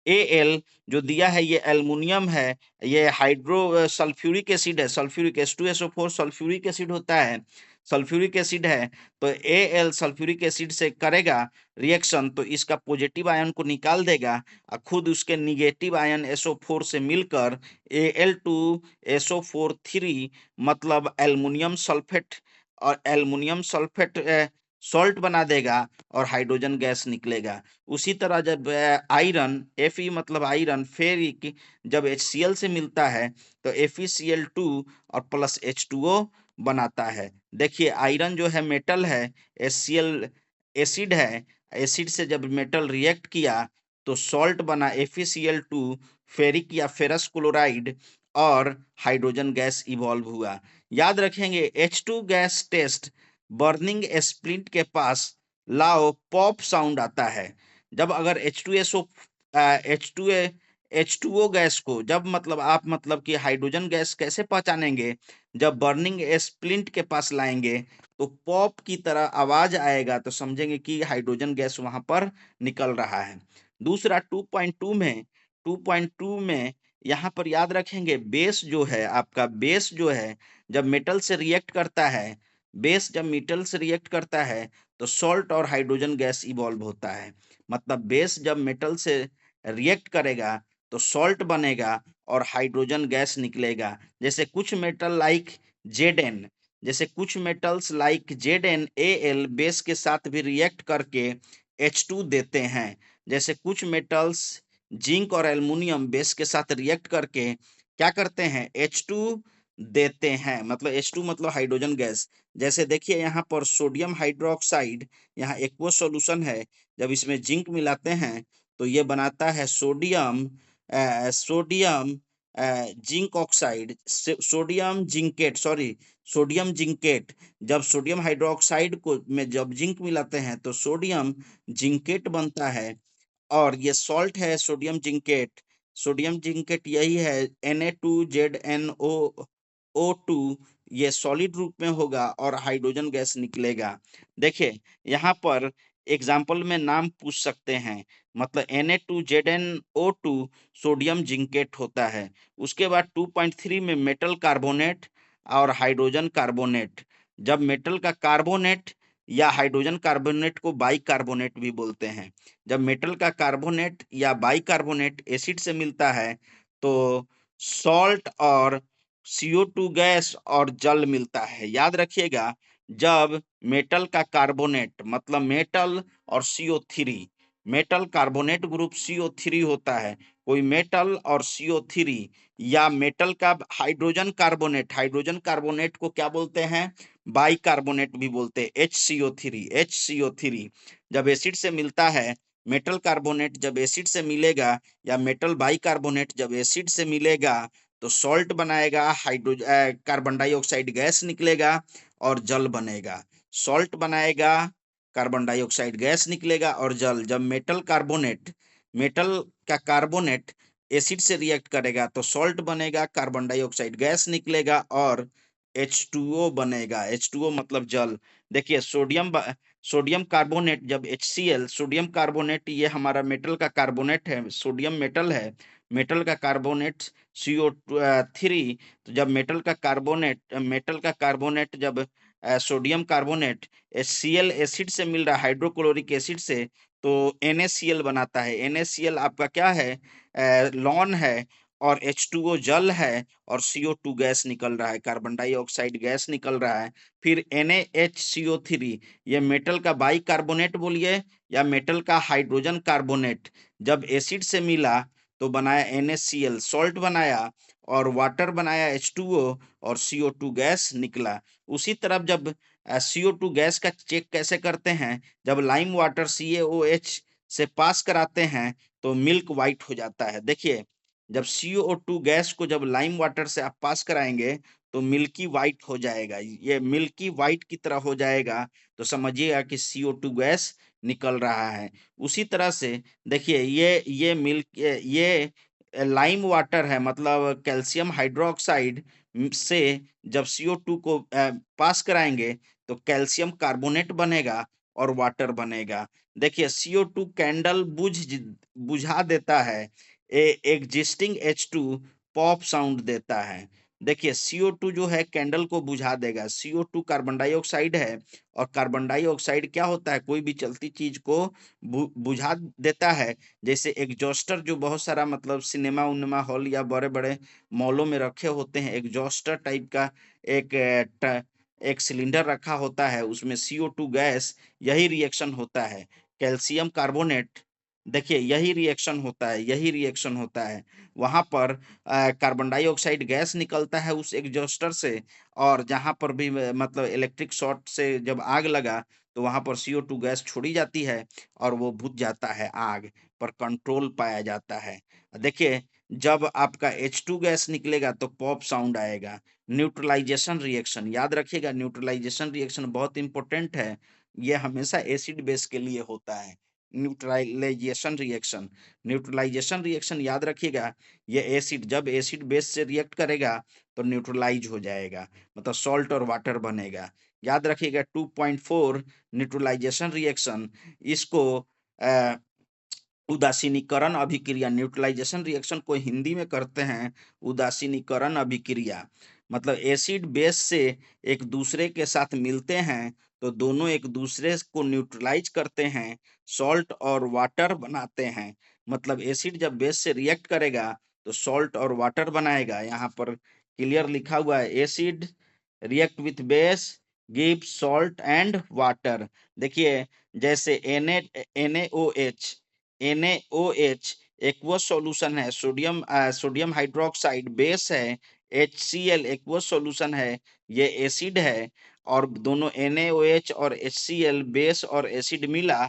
2Al जो दिया है ये एल्युमिनियम है, ये हाइड्रो सल्फ्यूरिक एसिड है, सल्फ्यूरिक H2SO4 सल्फ्यूरिक एसिड होता है, सल्फ्यूरिक एसिड है। तो Al सल्फ्यूरिक एसिड से करेगा रिएक्शन, तो इसका पॉजिटिव आयन को निकाल देगा और खुद उसके निगेटिव आयन SO4 से मिलकर Al2SO4 मतलब एल्युमिनियम सल्फेट, और एल्युमिनियम सल्फेट सॉल्ट बना देगा और हाइड्रोजन गैस निकलेगा। उसी तरह जब आयरन Fe मतलब आयरन फेरिक जब HCl से मिलता है तो FeCl2 और प्लस H2O बनाता है। देखिए आयरन जो है मेटल है, HCl एसिड है, एसिड से जब मेटल रिएक्ट किया तो सॉल्ट बना FeCl2, फेरिक या फेरस क्लोराइड, और हाइड्रोजन गैस इवॉल्व हुआ। याद रखेंगे H2 gas test, burning splint के पास लाओ पॉप साउंड आता है। जब अगर H2O गैस को जब मतलब आप मतलब कि हाइड्रोजन गैस कैसे पहचानेंगे, जब बर्निंग स्प्लिंट के पास लाएंगे तो पॉप की तरह आवाज आएगा, तो समझेंगे कि हाइड्रोजन गैस वहां पर निकल रहा है। दूसरा 2.2 में यहाँ पर याद रखेंगे, बेस जो है आपका, बेस जो है जब मेटल से रिएक्ट करता है, बेस जब मेटल से रिएक्ट करता है तो सॉल्ट और हाइड्रोजन गैस इवॉल्व होता है। मतलब बेस जब मेटल से रिएक्ट करेगा तो सॉल्ट बनेगा और हाइड्रोजन गैस निकलेगा। जैसे कुछ मेटल लाइक जेड जैसे कुछ मेटल्स लाइक ZnAl बेस के साथ भी रिएक्ट करके H2 देते हैं। जैसे कुछ मेटल्स जिंक और एल्युमिनियम बेस के साथ रिएक्ट करके क्या करते हैं, H2 देते हैं। मतलब H2 मतलब हाइड्रोजन गैस। जैसे देखिए यहाँ पर सोडियम हाइड्रोक्साइड, यहाँ एक्वस सॉल्यूशन है। जब इसमें जिंक मिलाते हैं तो ये बनाता है sodium zinc oxide, sodium zincate, sorry sodium zincate. जब सोडियम हाइड्रोक्साइड को में जब जिंक मिलाते हैं तो सोडियम जिंकेट बनता है। और ये सॉल्ट है सोडियम जिंकेट। सोडियम जिंकेट यही है Na2ZnO2। ये सॉलिड रूप में होगा और हाइड्रोजन गैस निकलेगा। देखिए यहाँ पर एग्जाम्पल में नाम पूछ सकते हैं। मतलब Na2ZnO2 सोडियम जिंकेट होता है। उसके बाद 2.3 में मेटल कार्बोनेट और हाइड्रोजन कार्बोनेट। जब मेटल का कार्बोनेट या हाइड्रोजन कार्बोनेट को बाइकार्बोनेट भी बोलते हैं। जब मेटल का कार्बोनेट या बाइकार्बोनेट एसिड से मिलता है तो सॉल्ट और CO2 गैस और जल मिलता है। याद रखिएगा, जब मेटल का कार्बोनेट मतलब मेटल और CO3, metal carbonate group CO3 होता है। कोई मेटल और CO3 या मेटल का हाइड्रोजन कार्बोनेट को क्या बोलते हैं, बाइकार्बोनेट भी बोलते हैं, HCO3। जब एसिड से मिलता है, मेटल कार्बोनेट जब एसिड से मिलेगा या मेटल बाइकार्बोनेट जब एसिड से मिलेगा तो सॉल्ट बनाएगा, कार्बन डाइऑक्साइड गैस निकलेगा और जल बनेगा। सॉल्ट बनाएगा, कार्बन डाइऑक्साइड गैस निकलेगा और जल। जब मेटल का कार्बोनेट एसिड से रिएक्ट करेगा तो सॉल्ट बनेगा, कार्बन डाइऑक्साइड गैस निकलेगा और H2O बनेगा। H2O मतलब जल। देखिए सोडियम कार्बोनेट जब HCl, सोडियम कार्बोनेट ये हमारा मेटल का कार्बोनेट है, सोडियम मेटल है, मेटल का कार्बोनेट CO3। तो जब मेटल का कार्बोनेट जब सोडियम कार्बोनेट HCl एसिड से मिल रहा है, हाइड्रोक्लोरिक एसिड से, तो NaCl बनाता है। NaCl आपका क्या है, लॉन है और H2O जल है और CO2 गैस निकल रहा है, कार्बन डाइऑक्साइड गैस निकल रहा है। फिर NaHCO3 ये मेटल का बाइकार्बोनेट बोलिए या मेटल का हाइड्रोजन कार्बोनेट, जब एसिड से मिला तो बनाया NaCl, सॉल्ट बनाया और वाटर बनाया H2O और CO2 गैस निकला। उसी तरफ जब CO2 गैस का चेक कैसे करते हैं, जब लाइम वाटर CaOH से पास कराते हैं तो मिल्क वाइट हो जाता है। देखिए जब CO2 गैस को जब लाइम वाटर से आप पास कराएंगे तो मिल्की वाइट हो जाएगा। ये मिल्की वाइट की तरह हो जाएगा तो समझिएगा कि CO2 गैस निकल रहा है। उसी तरह से देखिए ये लाइम वाटर है, मतलब कैल्शियम हाइड्रोक्साइड से जब CO2 को पास कराएंगे तो कैल्शियम कार्बोनेट बनेगा और वाटर बनेगा। देखिए CO2 कैंडल बुझा देता है, एग्जिस्टिंग H2 पॉप साउंड देता है। देखिए CO2 जो है कैंडल को बुझा देगा। CO2 कार्बन डाइऑक्साइड है और कार्बन डाइऑक्साइड क्या होता है, कोई भी चलती चीज को बुझा देता है। जैसे एग्जॉस्टर जो बहुत सारा मतलब सिनेमा उनेमा हॉल या बड़े बड़े मॉलों में रखे होते हैं, एग्जॉस्टर टाइप का एक एक सिलेंडर रखा होता है, उसमें CO2 गैस, यही रिएक्शन होता है। कैल्शियम कार्बोनेट, देखिए यही रिएक्शन होता है। वहां पर कार्बन डाइऑक्साइड गैस निकलता है उस एग्जॉस्टर से, और जहां पर भी मतलब इलेक्ट्रिक शॉर्ट से जब आग लगा तो वहां पर CO2 गैस छोड़ी जाती है और वो बुझ जाता है, आग पर कंट्रोल पाया जाता है। देखिए जब आपका H2 गैस निकलेगा तो पॉप साउंड आएगा। न्यूट्रलाइजेशन रिएक्शन याद रखिएगा, न्यूट्रलाइजेशन रिएक्शन बहुत इंपॉर्टेंट है। ये हमेशा एसिड बेस के लिए होता है। न्यूट्रलाइजेशन रिएक्शन याद रखिएगा, ये एसिड जब एसिड बेस से रिएक्ट करेगा तो न्यूट्रलाइज हो जाएगा, मतलब सॉल्ट और वाटर बनेगा। याद रखिएगा 2.4 न्यूट्रलाइजेशन रिएक्शन, इसको अ, उदासीनीकरण अभिक्रिया, न्यूट्रलाइजेशन रिएक्शन को हिंदी में करते हैं उदासीनीकरण अभिक्रिया। मतलब एसिड बेस से एक दूसरे के साथ मिलते हैं तो दोनों एक दूसरे को न्यूट्रलाइज करते हैं, सॉल्ट और वाटर बनाते हैं। मतलब एसिड जब बेस से रिएक्ट करेगा तो सॉल्ट और वाटर बनाएगा। यहाँ पर क्लियर लिखा हुआ है, acid react with base, give salt and water. देखिए जैसे NaOH, NaOH एक्वस सॉल्यूशन है, सोडियम हाइड्रोक्साइड बेस है, HCl एक्वस सॉल्यूशन है, ये एसिड है, और दोनों NaOH और HCl बेस और एसिड मिला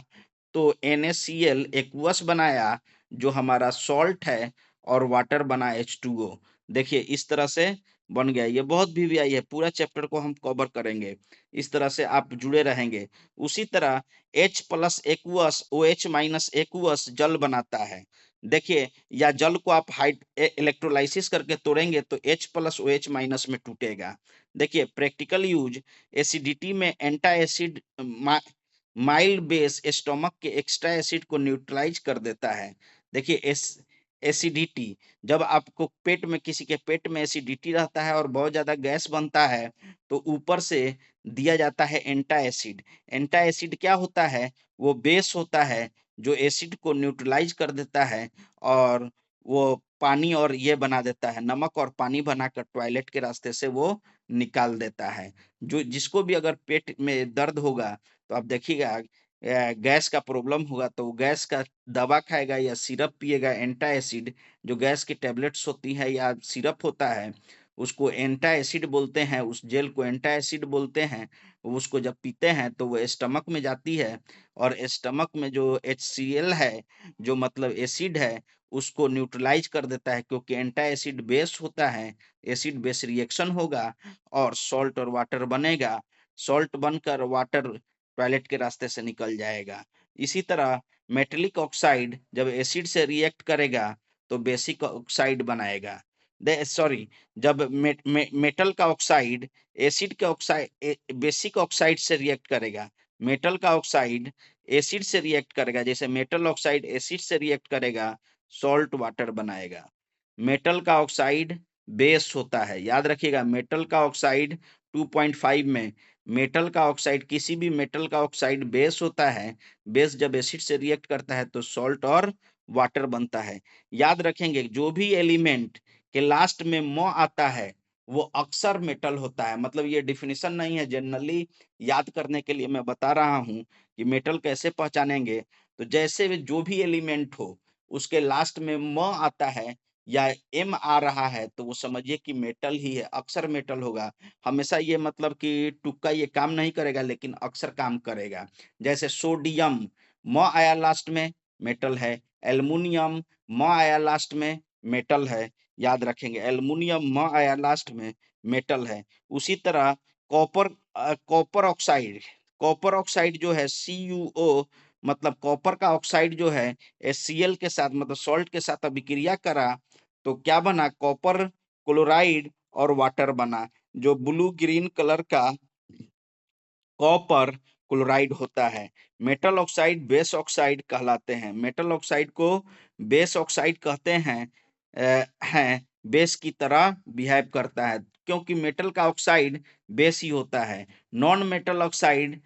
तो NaCl एक्वस बनाया जो हमारा सॉल्ट है, और वाटर बना H2O। देखिए इस तरह से बन गया। ये बहुत वीवीआई है, पूरा चैप्टर को हम कवर करेंगे, इस तरह से आप जुड़े रहेंगे। उसी तरह H plus aqueous OH minus aqueous जल बनाता है। देखिए या जल को आप इलेक्ट्रोलाइसिस करके तोड़ेंगे तो H प्लस OH माइनस में टूटेगा। देखिए प्रैक्टिकल यूज, एसिडिटी में एंटा एसिड माइल्ड बेस स्टोमक के एक्स्ट्रा एसिड को न्यूट्रलाइज कर देता है। देखिए एसिडिटी, जब आपको पेट में, किसी के पेट में एसिडिटी रहता है और बहुत ज्यादा गैस बनता है तो ऊपर से दिया जाता है एंटा एसिड। एंटा एसिड क्या होता है? वो बेस होता है जो एसिड को न्यूट्रलाइज कर देता है और वो पानी और ये बना देता है, नमक और पानी बनाकर टॉयलेट के रास्ते से वो निकाल देता है। जो जिसको भी अगर पेट में दर्द होगा तो आप देखिएगा गैस का प्रॉब्लम होगा तो वो गैस का दवा खाएगा या सिरप पिएगा एंटा एसिड, जो गैस की टेबलेट्स होती है या सिरप होता है उसको एंटा एसिड बोलते हैं, उस जेल को एंटा एसिड बोलते हैं। वो उसको जब पीते हैं तो वो स्टमक में जाती है और स्टमक में जो HCl है, जो मतलब एसिड है, उसको न्यूट्रलाइज कर देता है, क्योंकि एंटा एसिड बेस होता है। एसिड बेस रिएक्शन होगा और सॉल्ट और वाटर बनेगा। सॉल्ट बनकर वाटर टॉयलेट के रास्ते से निकल जाएगा। इसी तरह मेटेलिक ऑक्साइड जब एसिड से रिएक्ट करेगा तो बेसिक ऑक्साइड बनाएगा। सॉरी, जब मेटल का ऑक्साइड एसिड के ऑक्साइड बेसिक ऑक्साइड से रिएक्ट करेगा, मेटल का ऑक्साइड एसिड से रिएक्ट करेगा, जैसे मेटल ऑक्साइड एसिड से रिएक्ट करेगा, सॉल्ट वाटर बनाएगा। मेटल का ऑक्साइड बेस होता है, याद रखिएगा मेटल का ऑक्साइड 2.5 में, मेटल का ऑक्साइड, किसी भी मेटल का ऑक्साइड बेस होता है। बेस जब एसिड से रिएक्ट करता है तो सॉल्ट और वाटर बनता है। याद रखेंगे जो भी एलिमेंट के लास्ट में म आता है वो अक्सर मेटल होता है। मतलब ये डिफिनेशन नहीं है, जनरली याद करने के लिए मैं बता रहा हूँ कि मेटल कैसे पहचानेंगे। तो जैसे भी जो भी एलिमेंट हो उसके लास्ट में म आता है या M आ रहा है तो वो समझिए कि मेटल ही है, अक्सर मेटल होगा। हमेशा ये मतलब कि तुक्का ये काम नहीं करेगा लेकिन अक्सर काम करेगा। जैसे सोडियम म आया लास्ट में, मेटल है। एल्युमिनियम म आया लास्ट में, मेटल है। याद रखेंगे एल्युमिनियम म आया लास्ट में, मेटल है। उसी तरह copper copper oxide, copper oxide जो है CuO, मतलब कॉपर का ऑक्साइड जो है HCl के साथ मतलब सॉल्ट के साथ अभिक्रिया करा तो क्या बना? कॉपर क्लोराइड और वाटर बना, जो ब्लू ग्रीन कलर का कॉपर क्लोराइड होता है। मेटल ऑक्साइड बेस ऑक्साइड कहलाते हैं। मेटल ऑक्साइड को बेस ऑक्साइड कहते हैं बेस की तरह बिहेव करता है, क्योंकि मेटल का ऑक्साइड बेस ही होता है। नॉन मेटल ऑक्साइड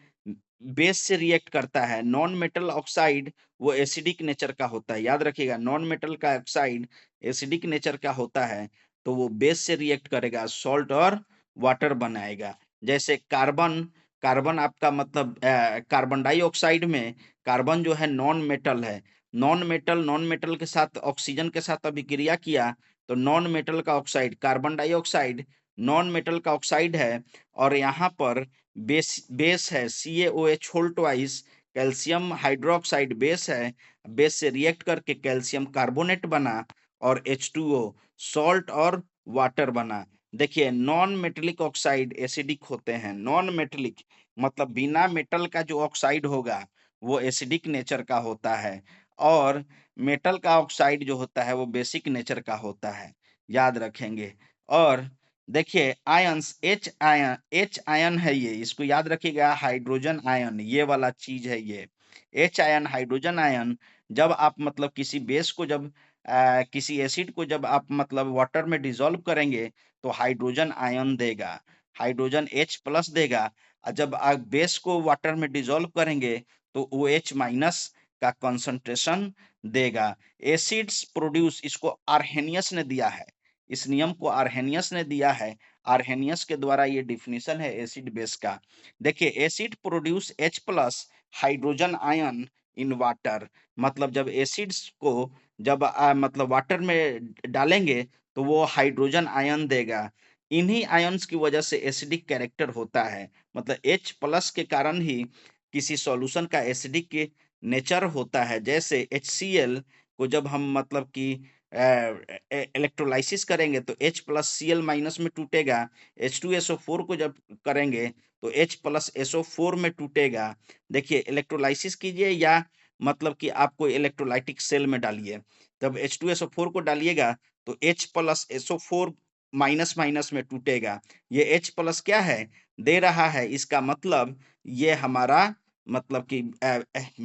बेस से रिएक्ट करता है। नॉन मेटल ऑक्साइड वो एसिडिक नेचर का होता है। याद रखिएगा नॉन मेटल का ऑक्साइड एसिडिक नेचर का होता है तो वो बेस से रिएक्ट करेगा, सॉल्ट और वाटर बनाएगा। जैसे कार्बन, कार्बन आपका मतलब कार्बन डाइऑक्साइड में कार्बन जो है नॉन मेटल है। नॉन मेटल के साथ ऑक्सीजन के साथ अभिक्रिया किया तो नॉन मेटल का oxide, carbon dioxide non metal का ऑक्साइड है। और यहाँ पर बेस बेस है CaOH whole twice, calcium hydroxide base है। बेस से रिएक्ट करके कैल्शियम कार्बोनेट बना और H2O सॉल्ट और वाटर बना। देखिए नॉन मेटेलिक ऑक्साइड एसिडिक होते हैं। नॉन मेटेलिक मतलब बिना मेटल का जो ऑक्साइड होगा वो एसिडिक नेचर का होता है, और मेटल का ऑक्साइड जो होता है वो बेसिक नेचर का होता है। याद रखेंगे। और देखिए आयंस, एच आयन है ये, इसको याद रखिएगा, हाइड्रोजन आयन ये वाला चीज है ये। एच आयन हाइड्रोजन आयन, जब आप मतलब किसी बेस को जब किसी एसिड को जब आप मतलब वाटर में डिसॉल्व करेंगे तो हाइड्रोजन आयन देगा, हाइड्रोजन H प्लस देगा। और जब आप बेस को वाटर में डिसॉल्व करेंगे तो OH माइनस का कंसंट्रेशन देगा। एसिड्स प्रोड्यूस, इसको आर्हेनियस ने दिया है, इस नियम को आर्हेनियस ने दिया है। आर्हेनियस के द्वारा ये डिफिनीशन है एसिड बेस का। देखिए, acid produce H plus hydrogen ion in water. मतलब जब एसिड्स को जब मतलब वाटर में डालेंगे तो वो हाइड्रोजन आयन देगा। इन्हीं आयन्स की वजह से एसिडिक कैरेक्टर होता है। मतलब H प्लस के कारण ही किसी सॉल्यूशन का एसिडिक नेचर होता है। जैसे HCl को जब हम मतलब कि इलेक्ट्रोलाइसिस करेंगे तो H प्लस Cl माइनस में टूटेगा। H2SO4 को जब करेंगे तो H प्लस SO4 में टूटेगा। देखिए, इलेक्ट्रोलाइसिस कीजिए या मतलब कि आपको इलेक्ट्रोलाइटिक सेल में डालिए, जब H2SO4 को डालिएगा तो H plus SO4 minus minus में टूटेगा। ये H प्लस क्या है दे रहा है, इसका मतलब ये हमारा मतलब कि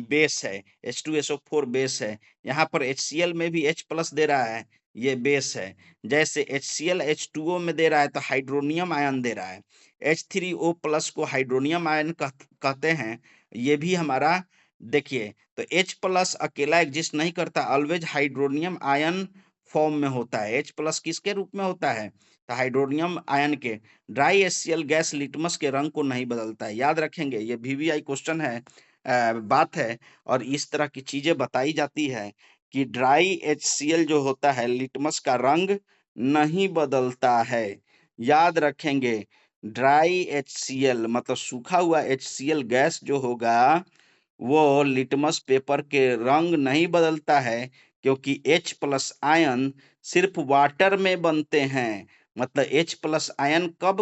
बेस है, H2SO4 बेस है। यहाँ पर HCl में भी H प्लस दे रहा है, ये बेस है। जैसे HCl H2O में दे रहा है तो हाइड्रोनियम आयन दे रहा है। H3O प्लस को हाइड्रोनियम आयन कहते हैं। ये भी हमारा देखिए, तो H प्लस अकेला एग्जिस्ट नहीं करता, ऑलवेज हाइड्रोनियम आयन फॉर्म में होता है। H प्लस किसके रूप में होता है, तो हाइड्रोनियम आयन के। ड्राई HCl गैस लिटमस के रंग को नहीं बदलता है। याद रखेंगे, ये VVI क्वेश्चन है, बात है। और इस तरह की चीजें बताई जाती है कि ड्राई HCl जो होता है लिटमस का रंग नहीं बदलता है। याद रखेंगे, ड्राई HCl मतलब सूखा हुआ HCl गैस जो होगा वो लिटमस पेपर के रंग नहीं बदलता है, क्योंकि H प्लस आयन सिर्फ वाटर में बनते हैं। मतलब H प्लस आयन कब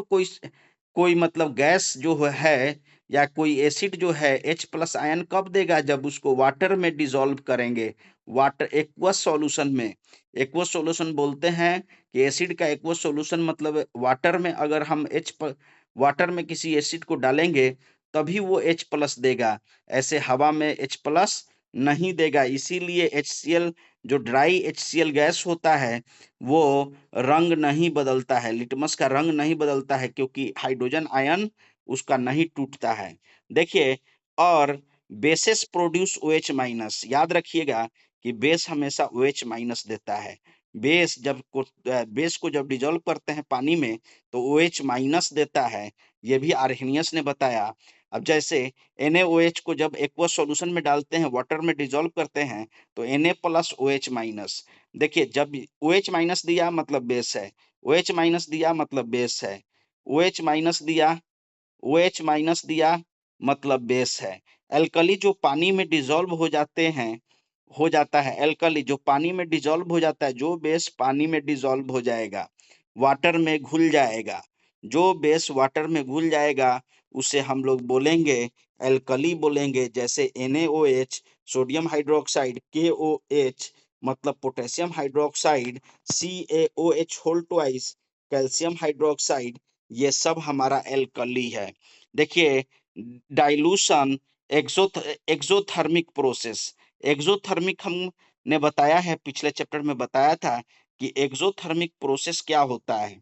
कोई मतलब गैस जो है या कोई एसिड जो है H प्लस आयन कब देगा, जब उसको वाटर में डिसॉल्व करेंगे, वाटर एक्वस सॉल्यूशन में। एक्वस सॉल्यूशन बोलते हैं कि एसिड का एक्वस सॉल्यूशन मतलब वाटर में अगर हम वाटर में किसी एसिड को डालेंगे तभी वो H प्लस देगा, ऐसे हवा में H प्लस नहीं देगा। इसीलिए HCl जो ड्राई HCl गैस होता है वो रंग नहीं बदलता है, लिटमस का रंग नहीं बदलता है, क्योंकि हाइड्रोजन आयन उसका नहीं टूटता है। देखिए, और बेसेस प्रोड्यूस OH माइनस। याद रखिएगा कि बेस हमेशा OH माइनस देता है। बेस को जब डिजोल्व करते हैं पानी में तो OH माइनस देता है। ये भी आर्हेनियस ने बताया। अब जैसे NaOH को जब एक्वस सॉल्यूशन में डालते हैं, वाटर में डिसॉल्व करते हैं तो Na प्लस OH माइनस। देखिए, जब OH माइनस दिया मतलब बेस है, OH माइनस दिया मतलब बेस है, OH माइनस दिया, OH माइनस दिया मतलब बेस है। एल्कली जो पानी में डिसॉल्व हो जाते हैं, हो जाता है, एल्कली जो पानी में डिसॉल्व हो जाता है, जो बेस पानी में डिसॉल्व हो जाएगा, वाटर में घुल जाएगा, जो बेस वाटर में घुल जाएगा उसे हम लोग बोलेंगे एल्कली बोलेंगे। जैसे NaOH सोडियम हाइड्रोक्साइड, KOH मतलब potassium hydroxide, CaOH whole twice calcium hydroxide, ये सब हमारा एल्कली है। देखिए, डाइल्यूशन एक्सोथर्मिक प्रोसेस। एक्सोथर्मिक हमने बताया है, पिछले चैप्टर में बताया था कि एक्सोथर्मिक प्रोसेस क्या होता है।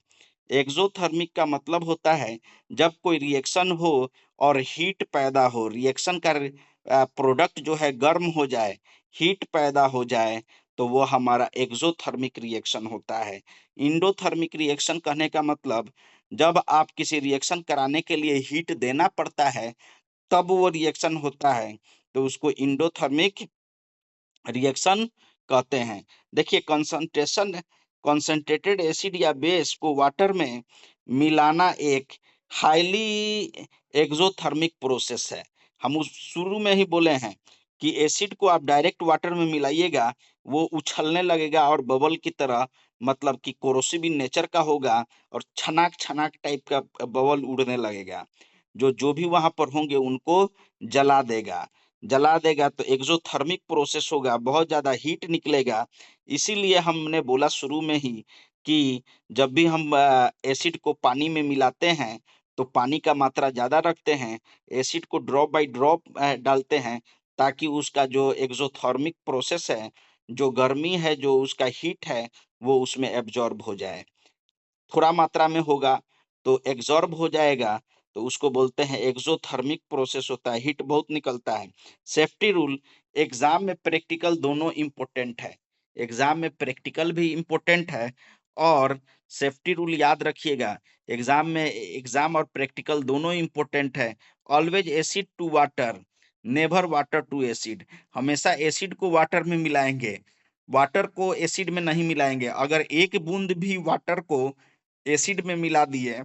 एक्सोथर्मिक का मतलब होता है जब कोई रिएक्शन हो और हीट पैदा हो, रिएक्शन का प्रोडक्ट जो है गर्म हो जाए, हीट पैदा हो जाए, तो वो हमारा एक्सोथर्मिक रिएक्शन होता है। इंडोथर्मिक रिएक्शन कहने का मतलब जब आप किसी रिएक्शन कराने के लिए हीट देना पड़ता है तब वो रिएक्शन होता है, तो उसको इंडोथर्मिक रिएक्शन कहते हैं। देखिए, कंसंट्रेटेड एसिड या बेस को वाटर में मिलाना एक हाईली एक्सोथर्मिक प्रोसेस है। हम उस शुरू में ही बोले हैं कि एसिड को आप डायरेक्ट वाटर में मिलाइएगा, वो उछलने लगेगा और बबल की तरह, मतलब कि कोरोसिव इन नेचर का होगा और छनाक छनाक टाइप का बबल उड़ने लगेगा, जो जो भी वहां पर होंगे उनको जला देगा। जला देगा तो एक्सोथर्मिक प्रोसेस होगा, बहुत ज्यादा हीट निकलेगा। इसीलिए हमने बोला शुरू में ही कि जब भी हम एसिड को पानी में मिलाते हैं तो पानी का मात्रा ज्यादा रखते हैं, एसिड को ड्रॉप बाय ड्रॉप डालते हैं, ताकि उसका जो एक्सोथर्मिक प्रोसेस है, जो गर्मी है, जो उसका हीट है, वो उसमें एब्जॉर्ब हो जाए। थोड़ा मात्रा में होगा तो एब्जॉर्ब हो जाएगा, तो उसको बोलते हैं एक्सोथर्मिक प्रोसेस होता है, हीट बहुत निकलता है। सेफ्टी रूल, एग्जाम में प्रैक्टिकल दोनों इम्पोर्टेंट है। एग्जाम में प्रैक्टिकल भी इम्पोर्टेंट है और सेफ्टी रूल याद रखिएगा। एग्जाम और प्रैक्टिकल दोनों इंपॉर्टेंट है। Always acid to water, never water to acid. हमेशा एसिड को वाटर में मिलाएंगे, वाटर को एसिड में नहीं मिलाएंगे। अगर एक बूंद भी वाटर को एसिड में मिला दिए,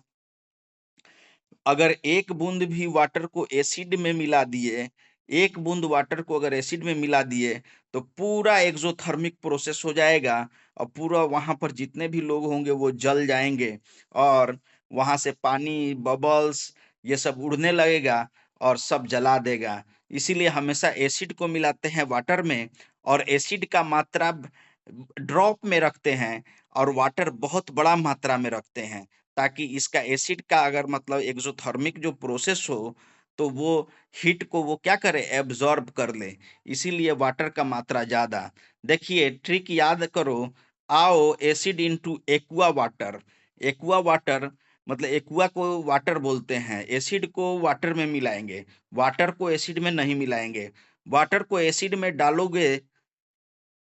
अगर एक बूंद भी वाटर को एसिड में मिला दिए, एक बूंद वाटर को अगर एसिड में मिला दिए, तो पूरा एक्सोथर्मिक प्रोसेस हो जाएगा और पूरा वहां पर जितने भी लोग होंगे वो जल जाएंगे और वहां से पानी, बबल्स, ये सब उड़ने लगेगा और सब जला देगा। इसीलिए हमेशा एसिड को मिलाते हैं वाटर में और एसिड का मात्रा ड्रॉप में रखते हैं और वाटर बहुत बड़ा मात्रा में रखते हैं, ताकि इसका एसिड का अगर मतलब एक्सोथर्मिक जो प्रोसेस हो, तो वो हीट को वो क्या करे, एब्जॉर्ब कर ले। इसीलिए वाटर का मात्रा ज्यादा। देखिए ट्रिक याद करो। आओ acid into aqua water. Aqua water मतलब एक्वा को वाटर बोलते हैं, एसिड को वाटर में मिलाएंगे, वाटर को एसिड में नहीं मिलाएंगे। वाटर को एसिड में डालोगे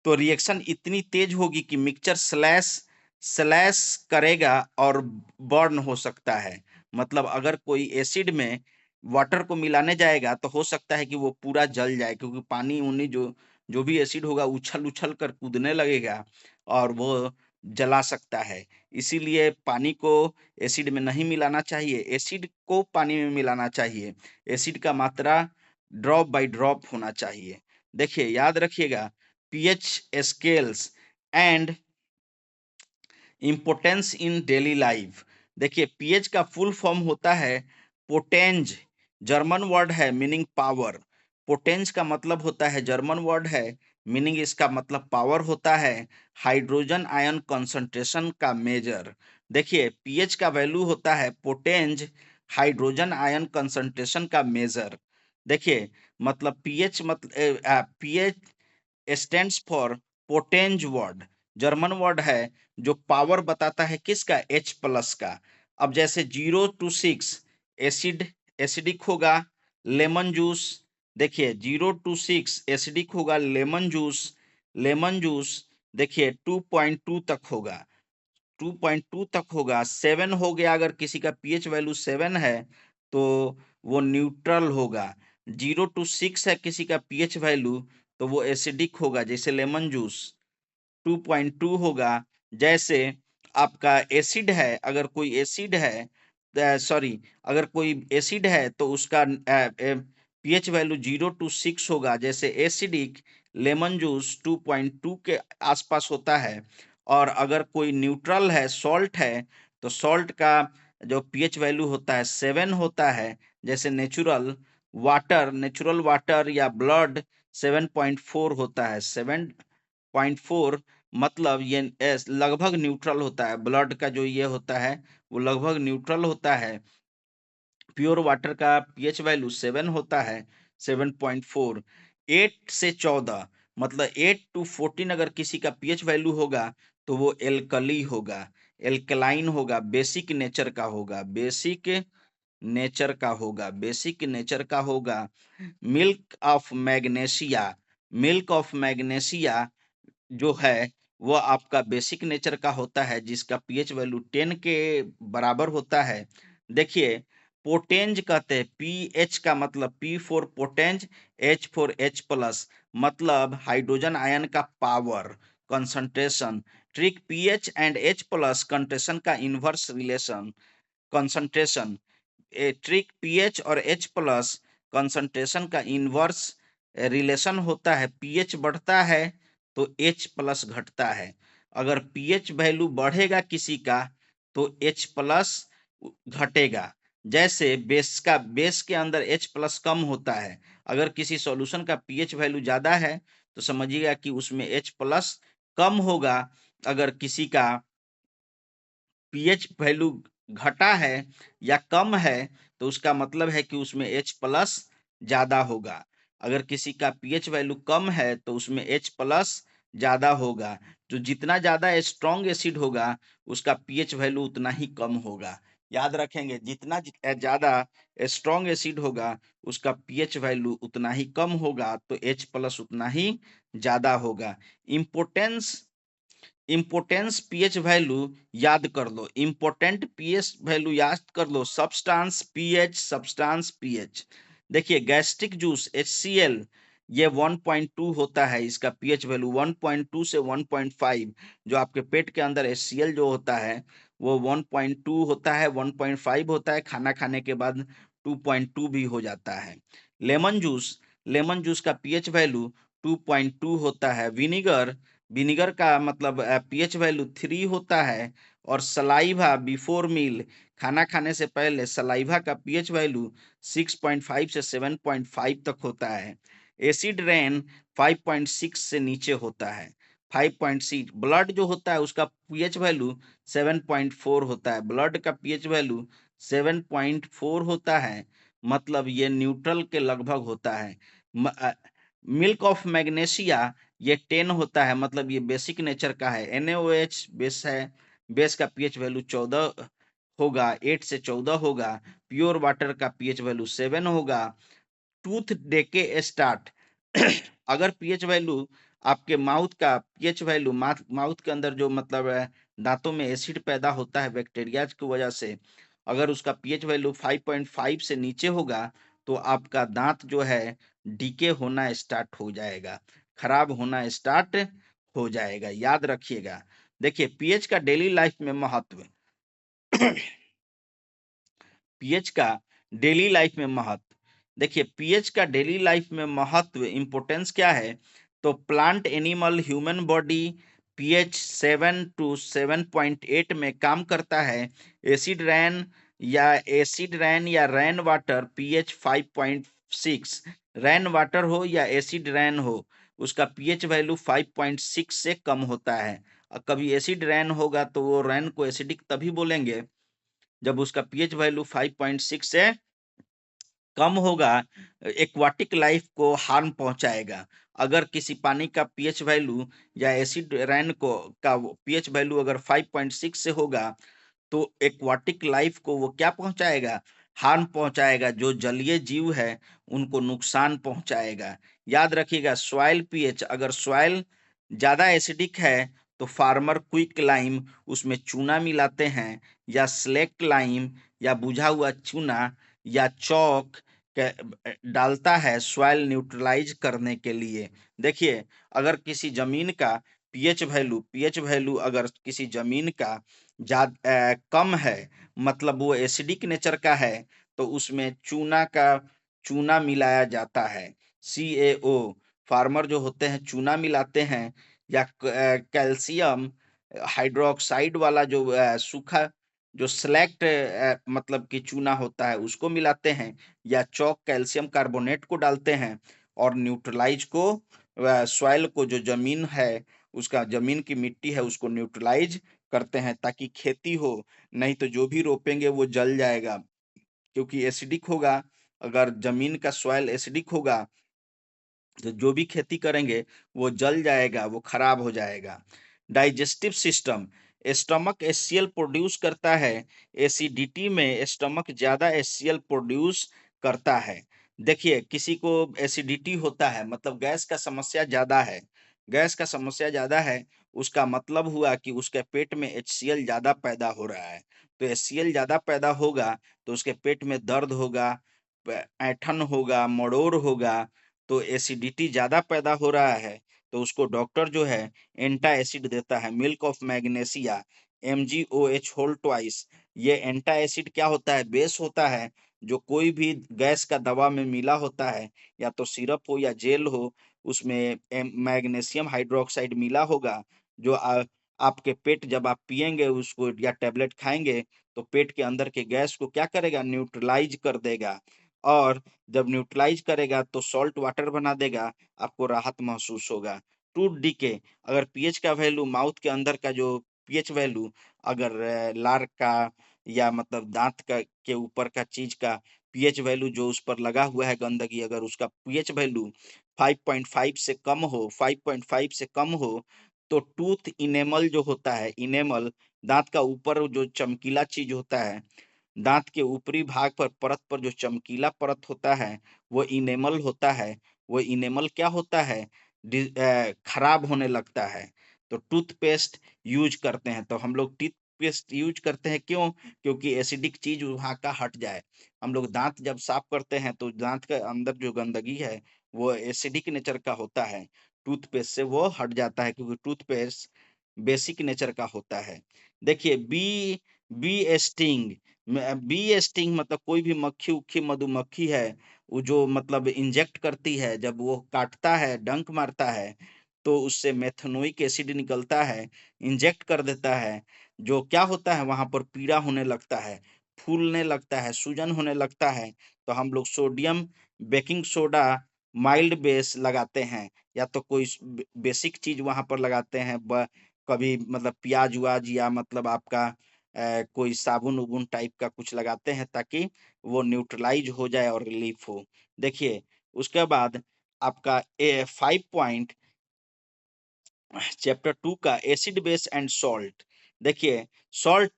तो रिएक्शन इतनी तेज होगी कि मिक्सचर स्लैश स्लैश करेगा और बर्न हो सकता है। मतलब अगर कोई एसिड में वाटर को मिलाने जाएगा तो हो सकता है कि वो पूरा जल जाए, क्योंकि पानी उनी जो जो भी एसिड होगा उछल उछल कर कूदने लगेगा और वो जला सकता है। इसीलिए पानी को एसिड में नहीं मिलाना चाहिए, एसिड को पानी में मिलाना चाहिए। एसिड का मात्रा ड्रॉप बाय ड्रॉप होना चाहिए। देखिए याद रखिएगा, pH scales and importance in daily life. देखिए पीएच का फुल फॉर्म होता है पोटेंज, जर्मन वर्ड है मीनिंग पावर। पोटेंज का मतलब होता है, जर्मन वर्ड है, मीनिंग इसका मतलब पावर होता है। हाइड्रोजन आयन कंसंट्रेशन का मेजर। देखिए पीएच का वैल्यू होता है पोटेंज, हाइड्रोजन आयन कंसंट्रेशन का मेजर। देखिए मतलब पीएच मतलब पीएच स्टैंड्स फॉर पोटेंज वर्ड, जर्मन वर्ड है जो पावर बताता है किसका, H प्लस का। अब जैसे 0 to 6 एसिड, एसिडिक होगा लेमन जूस। देखिए 0 to 6 एसिडिक होगा लेमन जूस, लेमन जूस देखिए 2.2 तक होगा, 2.2 तक होगा। 7 हो गया, अगर किसी का पीएच वैल्यू 7 है तो वो न्यूट्रल होगा। 0 to 6 है किसी का पीएच वैल्यू तो वो एसिडिक होगा, जैसे लेमन जूस। 2.2 होगा, जैसे आपका एसिड है, अगर कोई एसिड है, सॉरी, अगर कोई एसिड है तो उसका पीएच वैल्यू 0 to 6 होगा, जैसे एसिडिक, लेमन जूस 2.2 के आसपास होता है। और अगर कोई न्यूट्रल है, सॉल्ट है, तो सॉल्ट का जो पीएच वैल्यू होता है 7 होता है, जैसे नेचुरल वाटर, नेचुरल वाटर या ब्लड 7.4 होता है। 7.4 मतलब ये लगभग न्यूट्रल होता है। ब्लड का जो ये होता है वो लगभग न्यूट्रल होता है। प्योर वाटर का पीएच वैल्यू 7 होता है, 7.4। 8 से 14 मतलब 8 to 14 अगर किसी का पीएच वैल्यू होगा तो वो एल्कली होगा, एल्कलाइन होगा, बेसिक नेचर का होगा, बेसिक नेचर का होगा, बेसिक नेचर का होगा। Milk of magnesia, milk of magnesia जो है वो आपका बेसिक नेचर का होता है, जिसका पीएच वैल्यू 10 के बराबर होता है। देखिए पोटेंज कहते हैं, पीएच का मतलब पी फॉर पोटेंज, एच फॉर एच प्लस, मतलब हाइड्रोजन आयन का power, concentration. Trick pH and H plus concentration का inverse relation, concentration. Trick pH और एच प्लस कंसंट्रेशन का इनवर्स रिलेशन होता है। पीएच बढ़ता है तो एच प्लस घटता है। अगर पीएच वैल्यू बढ़ेगा किसी का तो एच प्लस घटेगा। जैसे बेस के अंदर एच प्लस कम होता है, अगर किसी सॉल्यूशन का पीएच वैल्यू ज्यादा है तो समझिएगा कि उसमें एच प्लस कम होगा। अगर किसी का पीएच वैल्यू घटा है या कम है तो उसका मतलब है कि उसमें एच प्लस ज्यादा होगा। अगर किसी का पीएच वैल्यू कम है तो उसमें एच प्लस ज्यादा होगा। तो जितना ज्यादा स्ट्रॉन्ग एसिड होगा उसका पीएच वैल्यू उतना ही कम होगा। याद रखेंगे, जितना ज्यादा स्ट्रॉन्ग एसिड होगा उसका पीएच वैल्यू उतना ही कम होगा, तो एच प्लस उतना ही ज्यादा होगा। इम्पोर्टेंस इम्पोर्टेंस पीएच वैल्यू याद कर लो, इम्पोर्टेंट पीएच वैल्यू याद कर लो, सब्सटेंस पीएच। देखिए गैस्ट्रिक जूस HCl ये 1.2 होता है, इसका पीएच वैल्यू 1.2 से 1.5। जो आपके पेट के अंदर HCl जो होता है वो 1.2 होता है, 1.5 होता है, खाना खाने के बाद 2.2 भी हो जाता है। लेमन जूस का पीएच वैल्यू 2.2 होता है। विनीगर का मतलब पीएच वैल्यू 3 होता है। और सलाइवा बिफोर मील, खाना खाने से पहले सलाइवा का पीएच वैल्यू 6.5 से 7.5 तक होता है। एसिड रेन 5.6 से नीचे होता है। 5.6 ब्लड जो होता है उसका पीएच वैल्यू 7.4 होता है। ब्लड का पीएच वैल्यू 7.4 होता है, मतलब ये न्यूट्रल के लगभग होता है। मिल्क ऑफ मैग्नेशिया ये 10 होता है, मतलब ये बेसिक नेचर का है। NaOH बेस है, बेस का पीएच वैल्यू 14 होगा, 8 से 14 होगा। प्योर वाटर का पीएच वैल्यू 7 होगा। टूथ डेके स्टार्ट अगर पीएच वैल्यू आपके माउथ का पीएच वैल्यू माउथ के अंदर जो मतलब दांतों में एसिड पैदा होता है बैक्टीरिया की वजह से, अगर उसका पीएच वैल्यू 5.5 से नीचे होगा तो आपका दांत जो है डीके होना स्टार्ट हो जाएगा, खराब होना स्टार्ट हो जाएगा, याद रखिएगा। देखिए पीएच का डेली लाइफ में महत्व पीएच का डेली लाइफ में महत्व, देखिए पीएच का डेली लाइफ में महत्व इंपॉर्टेंस क्या है, तो plant animal human body pH 7 to 7.8 में काम करता है। एसिड रैन या rain water pH 5.6, rain water हो या एसिड रैन हो उसका पीएच वैल्यू 5.6 से कम होता है। और कभी एसिड रैन होगा तो वो रैन को एसिडिक तभी बोलेंगे जब उसका पीएच वैल्यू 5.6 से कम होगा, एक्वाटिक लाइफ को हार्म पहुंचाएगा। अगर किसी पानी का पीएच वैल्यू या एसिड रैन को का पीएच वैल्यू अगर 5.6 से होगा तो एक्वाटिक लाइफ को वो क्या पहुंचाएगा, हार्म पहुंचाएगा। जो जलीय जीव है उनको नुकसान पहुंचाएगा। याद रखिएगा सॉइल पीएच, अगर सॉइल ज्यादा एसिडिक है तो फार्मर क्विक लाइम उसमें चूना मिलाते हैं, या स्लेक्ट लाइम या बुझा हुआ चूना या चौक डालता है सॉइल न्यूट्रलाइज करने के लिए। देखिए अगर किसी जमीन का पीएच वैल्यू अगर किसी जमीन का कम है, मतलब वो एसिडिक नेचर का है, तो उसमें चूना मिलाया जाता है। CaO, फार्मर जो होते हैं चूना मिलाते हैं, या कैल्शियम हाइड्रोक्साइड वाला जो सूखा जो स्लैक्ट मतलब कि चूना होता है उसको मिलाते हैं, या चौक कैल्शियम कार्बोनेट को डालते हैं और न्यूट्रलाइज को सॉइल को जो जमीन है उसका जमीन की मिट्टी है उसको न्यूट्रलाइज करते हैं ताकि खेती हो। नहीं तो जो भी रोपेंगे वो जल जाएगा, क्योंकि एसिडिक होगा। अगर जमीन का सॉइल एसिडिक होगा तो जो भी खेती करेंगे वो जल जाएगा, वो खराब हो जाएगा। Digestive system, stomach HCl produce करता है। एसिडिटी में स्टमक ज्यादा HCl प्रोड्यूस करता है। देखिए किसी को एसिडिटी होता है मतलब गैस का समस्या ज्यादा है, उसका मतलब हुआ कि उसके पेट में HCl ज्यादा पैदा हो रहा है। तो HCl ज्यादा पैदा होगा तो उसके पेट में दर्द होगा, ऐंठन होगा, मड़ोर होगा। तो एसिडिटी ज्यादा पैदा हो रहा है तो उसको डॉक्टर जो है एंटा एसिड देता है। Milk of magnesia MgOH whole twice, ये एंटा एसिड क्या होता है, बेस होता है जो कोई भी गैस का दवा में मिला होता है, या तो सिरप हो या जेल हो, उसमें मैग्नीशियम हाइड्रोक्साइड मिला होगा, जो आपके पेट जब आप पिएंगे उसको या टेबलेट खाएंगे तो पेट के अंदर के गैस को क्या करेगा, न्यूट्रलाइज कर देगा। और जब न्यूट्रलाइज करेगा तो सॉल्ट वाटर बना देगा, आपको राहत महसूस होगा। टूथ डीके, अगर पीएच का वैल्यू माउथ के अंदर का जो पीएच वैल्यू अगर लार का या मतलब दांत का के ऊपर का चीज का पीएच वैल्यू जो उस पर लगा हुआ है गंदगी, अगर उसका पीएच वैल्यू 5.5 से कम हो 5.5 से कम हो तो टूथ इनेमल जो होता है, इनेमल दांत का ऊपर जो चमकीला चीज होता है, दांत के ऊपरी भाग पर परत पर जो चमकीला परत होता है वो इनेमल होता है। वो इनेमल क्या होता है, खराब होने लगता है। तो टूथपेस्ट यूज करते हैं। तो हम लोग टूथपेस्ट यूज करते हैं क्यों? क्योंकि एसिडिक चीज वहाँ का हट जाए। हम लोग दांत जब साफ करते हैं तो दांत के अंदर जो गंदगी है वो एसिडिक नेचर का होता है, टूथपेस्ट से वो हट जाता है, क्योंकि टूथपेस्ट बेसिक नेचर का होता है। देखिए बी स्टिंग, बी स्टिंग मतलब कोई भी मक्खी उक्खी मधुमक्खी है, वो जो मतलब इंजेक्ट करती है, जब वो काटता है, डंक मारता है, तो उससे मेथनोइक एसिड निकलता है, इंजेक्ट कर देता है। जो क्या होता है, वहां पर पीड़ा होने लगता है, फूलने लगता है, सूजन होने लगता है। तो हम लोग sodium baking soda mild base लगाते हैं, या तो कोई बेसिक चीज वहां पर लगाते हैं, कभी मतलब प्याज उयाज, या मतलब आपका कोई साबुन उबुन टाइप का कुछ लगाते हैं, ताकि वो न्यूट्रलाइज हो जाए और रिलीफ हो। देखिए उसके बाद आपका 5 पॉइंट चैप्टर 2 का एसिड बेस एंड सॉल्ट। देखिए salt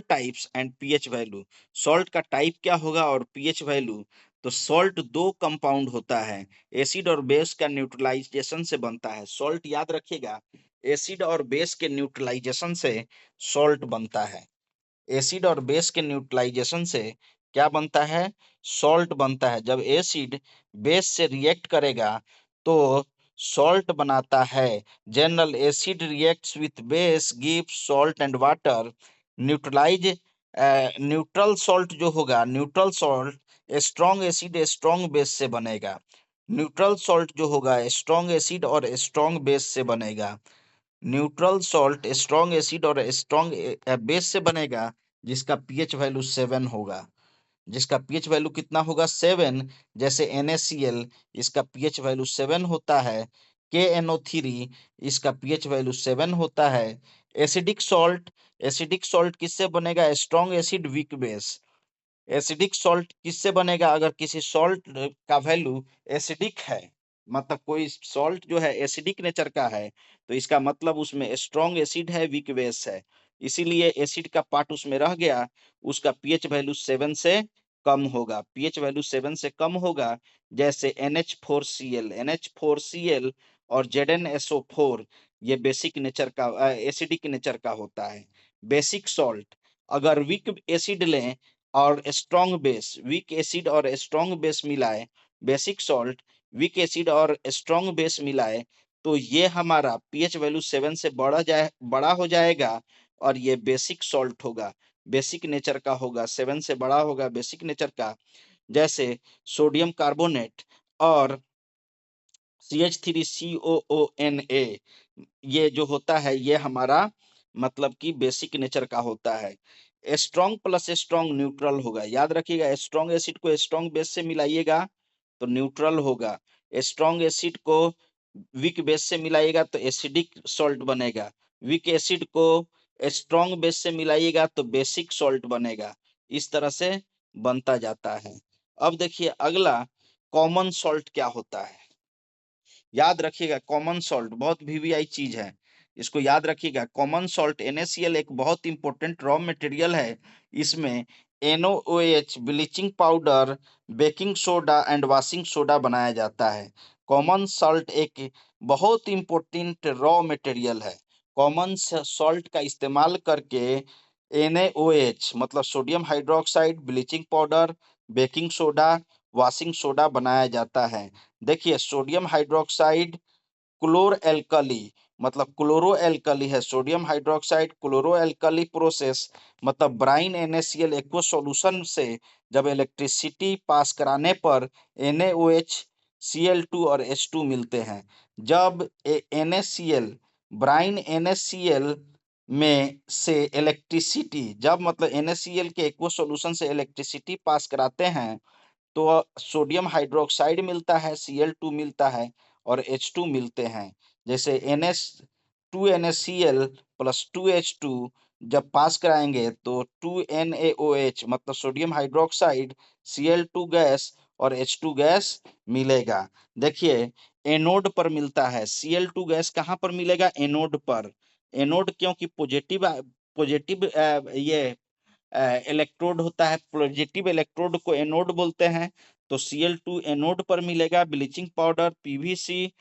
types and pH value. Salt का टाइप क्या होगा और पीएच वैल्यू? तो सॉल्ट दो कंपाउंड होता है, एसिड और बेस का न्यूट्रलाइजेशन से बनता है। सॉल्ट याद रखिएगा, एसिड और बेस के न्यूट्रलाइजेशन से सॉल्ट बनता है। एसिड और बेस के न्यूट्रलाइजेशन से क्या बनता है? सॉल्ट बनता है। जब एसिड बेस से रिएक्ट करेगा तो सॉल्ट बनाता है। General acid reacts with base gives salt and water. Neutralize neutral salt जो होगा, neutral salt strong acid strong base से बनेगा। न्यूट्रल सॉल्ट जो होगा स्ट्रॉन्ग एसिड और स्ट्रॉन्ग बेस से बनेगा। न्यूट्रल सॉल्ट स्ट्रॉन्ग एसिड और स्ट्रॉन्ग बेस से बनेगा, जिसका पीएच वैल्यू 7 होगा। जिसका पीएच वैल्यू कितना होगा? 7। जैसे NaCl, इसका पीएच वैल्यू 7 होता है। KNO3, इसका पीएच वैल्यू 7 होता है। एसिडिक सॉल्ट किससे बनेगा? Strong acid weak base. Acidic salt किससे बनेगा? अगर किसी सॉल्ट का वैल्यू एसिडिक है, मतलब कोई सॉल्ट जो है एसिडिक नेचर का है, तो इसका मतलब उसमें स्ट्रॉन्ग एसिड है, वीक बेस है, इसीलिए एसिड का पार्ट उसमें रह गया। उसका पीएच वैल्यू 7 से कम होगा। पीएच वैल्यू 7 से कम होगा। जैसे NH4Cl, NH4Cl और ZnSO4, ये बेसिक नेचर का एसिडिक नेचर का होता है। बेसिक सॉल्ट, अगर वीक एसिड लें और स्ट्रॉन्ग बेस, वीक एसिड और स्ट्रॉन्ग बेस मिलाए, बेसिक सॉल्ट वीक एसिड और स्ट्रॉन्ग बेस मिलाए, तो ये हमारा पीएच वैल्यू 7 से बड़ा हो जाएगा, और ये बेसिक सॉल्ट होगा, बेसिक नेचर का होगा, 7 से बड़ा होगा, बेसिक नेचर का। जैसे सोडियम कार्बोनेट और CH3COONA, ये जो होता है ये हमारा मतलब कि बेसिक नेचर का होता है। स्ट्रॉन्ग प्लस स्ट्रॉन्ग न्यूट्रल होगा। याद रखिएगा, स्ट्रॉन्ग एसिड को स्ट्रॉन्ग बेस से मिलाइएगा तो न्यूट्रल होगा। स्ट्रॉन्ग एसिड को वीक बेस से मिलाइएगा तो एसिडिक सॉल्ट बनेगा। वीक एसिड को स्ट्रॉन्ग बेस से मिलाइएगा तो बेसिक सॉल्ट बनेगा। इस तरह से बनता जाता है। अब देखिए अगला, कॉमन सॉल्ट क्या होता है? याद रखिएगा, कॉमन सॉल्ट बहुत वीवीआई चीज है, इसको याद रखिएगा। कॉमन सॉल्ट NaCl एक बहुत इंपॉर्टेंट रॉ मटेरियल है। इसमें NaOH, bleaching powder, baking soda and washing soda बनाया जाता है। कॉमन सॉल्ट एक बहुत इंपॉर्टेंट रॉ मटेरियल है। कॉमन सॉल्ट का इस्तेमाल करके NaOH मतलब sodium hydroxide, bleaching powder, baking soda, washing soda बनाया जाता है। देखिए सोडियम हाइड्रोक्साइड क्लोर एल्कली, मतलब क्लोरो एल्कली है। Sodium hydroxide chloro alkali process मतलब ब्राइन NaCl एक्वस सॉल्यूशन से जब इलेक्ट्रिसिटी पास कराने पर NaOH, Cl2 और H2 मिलते हैं। जब NaCl ब्राइन NaCl में से इलेक्ट्रिसिटी, जब मतलब NaCl के एक्वस सॉल्यूशन से इलेक्ट्रिसिटी पास कराते हैं, तो सोडियम हाइड्रोक्साइड मिलता है, Cl2 मिलता है और H2 मिलते हैं। जैसे NH2NaCl प्लस 2H2 जब पास कराएंगे तो 2NaOH मतलब सोडियम हाइड्रोक्साइड, Cl2 गैस और H2 गैस मिलेगा। देखिए एनोड पर मिलता है। Cl2 गैस कहाँ पर मिलेगा? एनोड पर। एनोड क्योंकि पॉजिटिव पॉजिटिव ये इलेक्ट्रोड होता है, पॉजिटिव इलेक्ट्रोड को एनोड बोलते हैं। तो Cl2 एनोड पर मिलेगा। Bleaching powder, PVC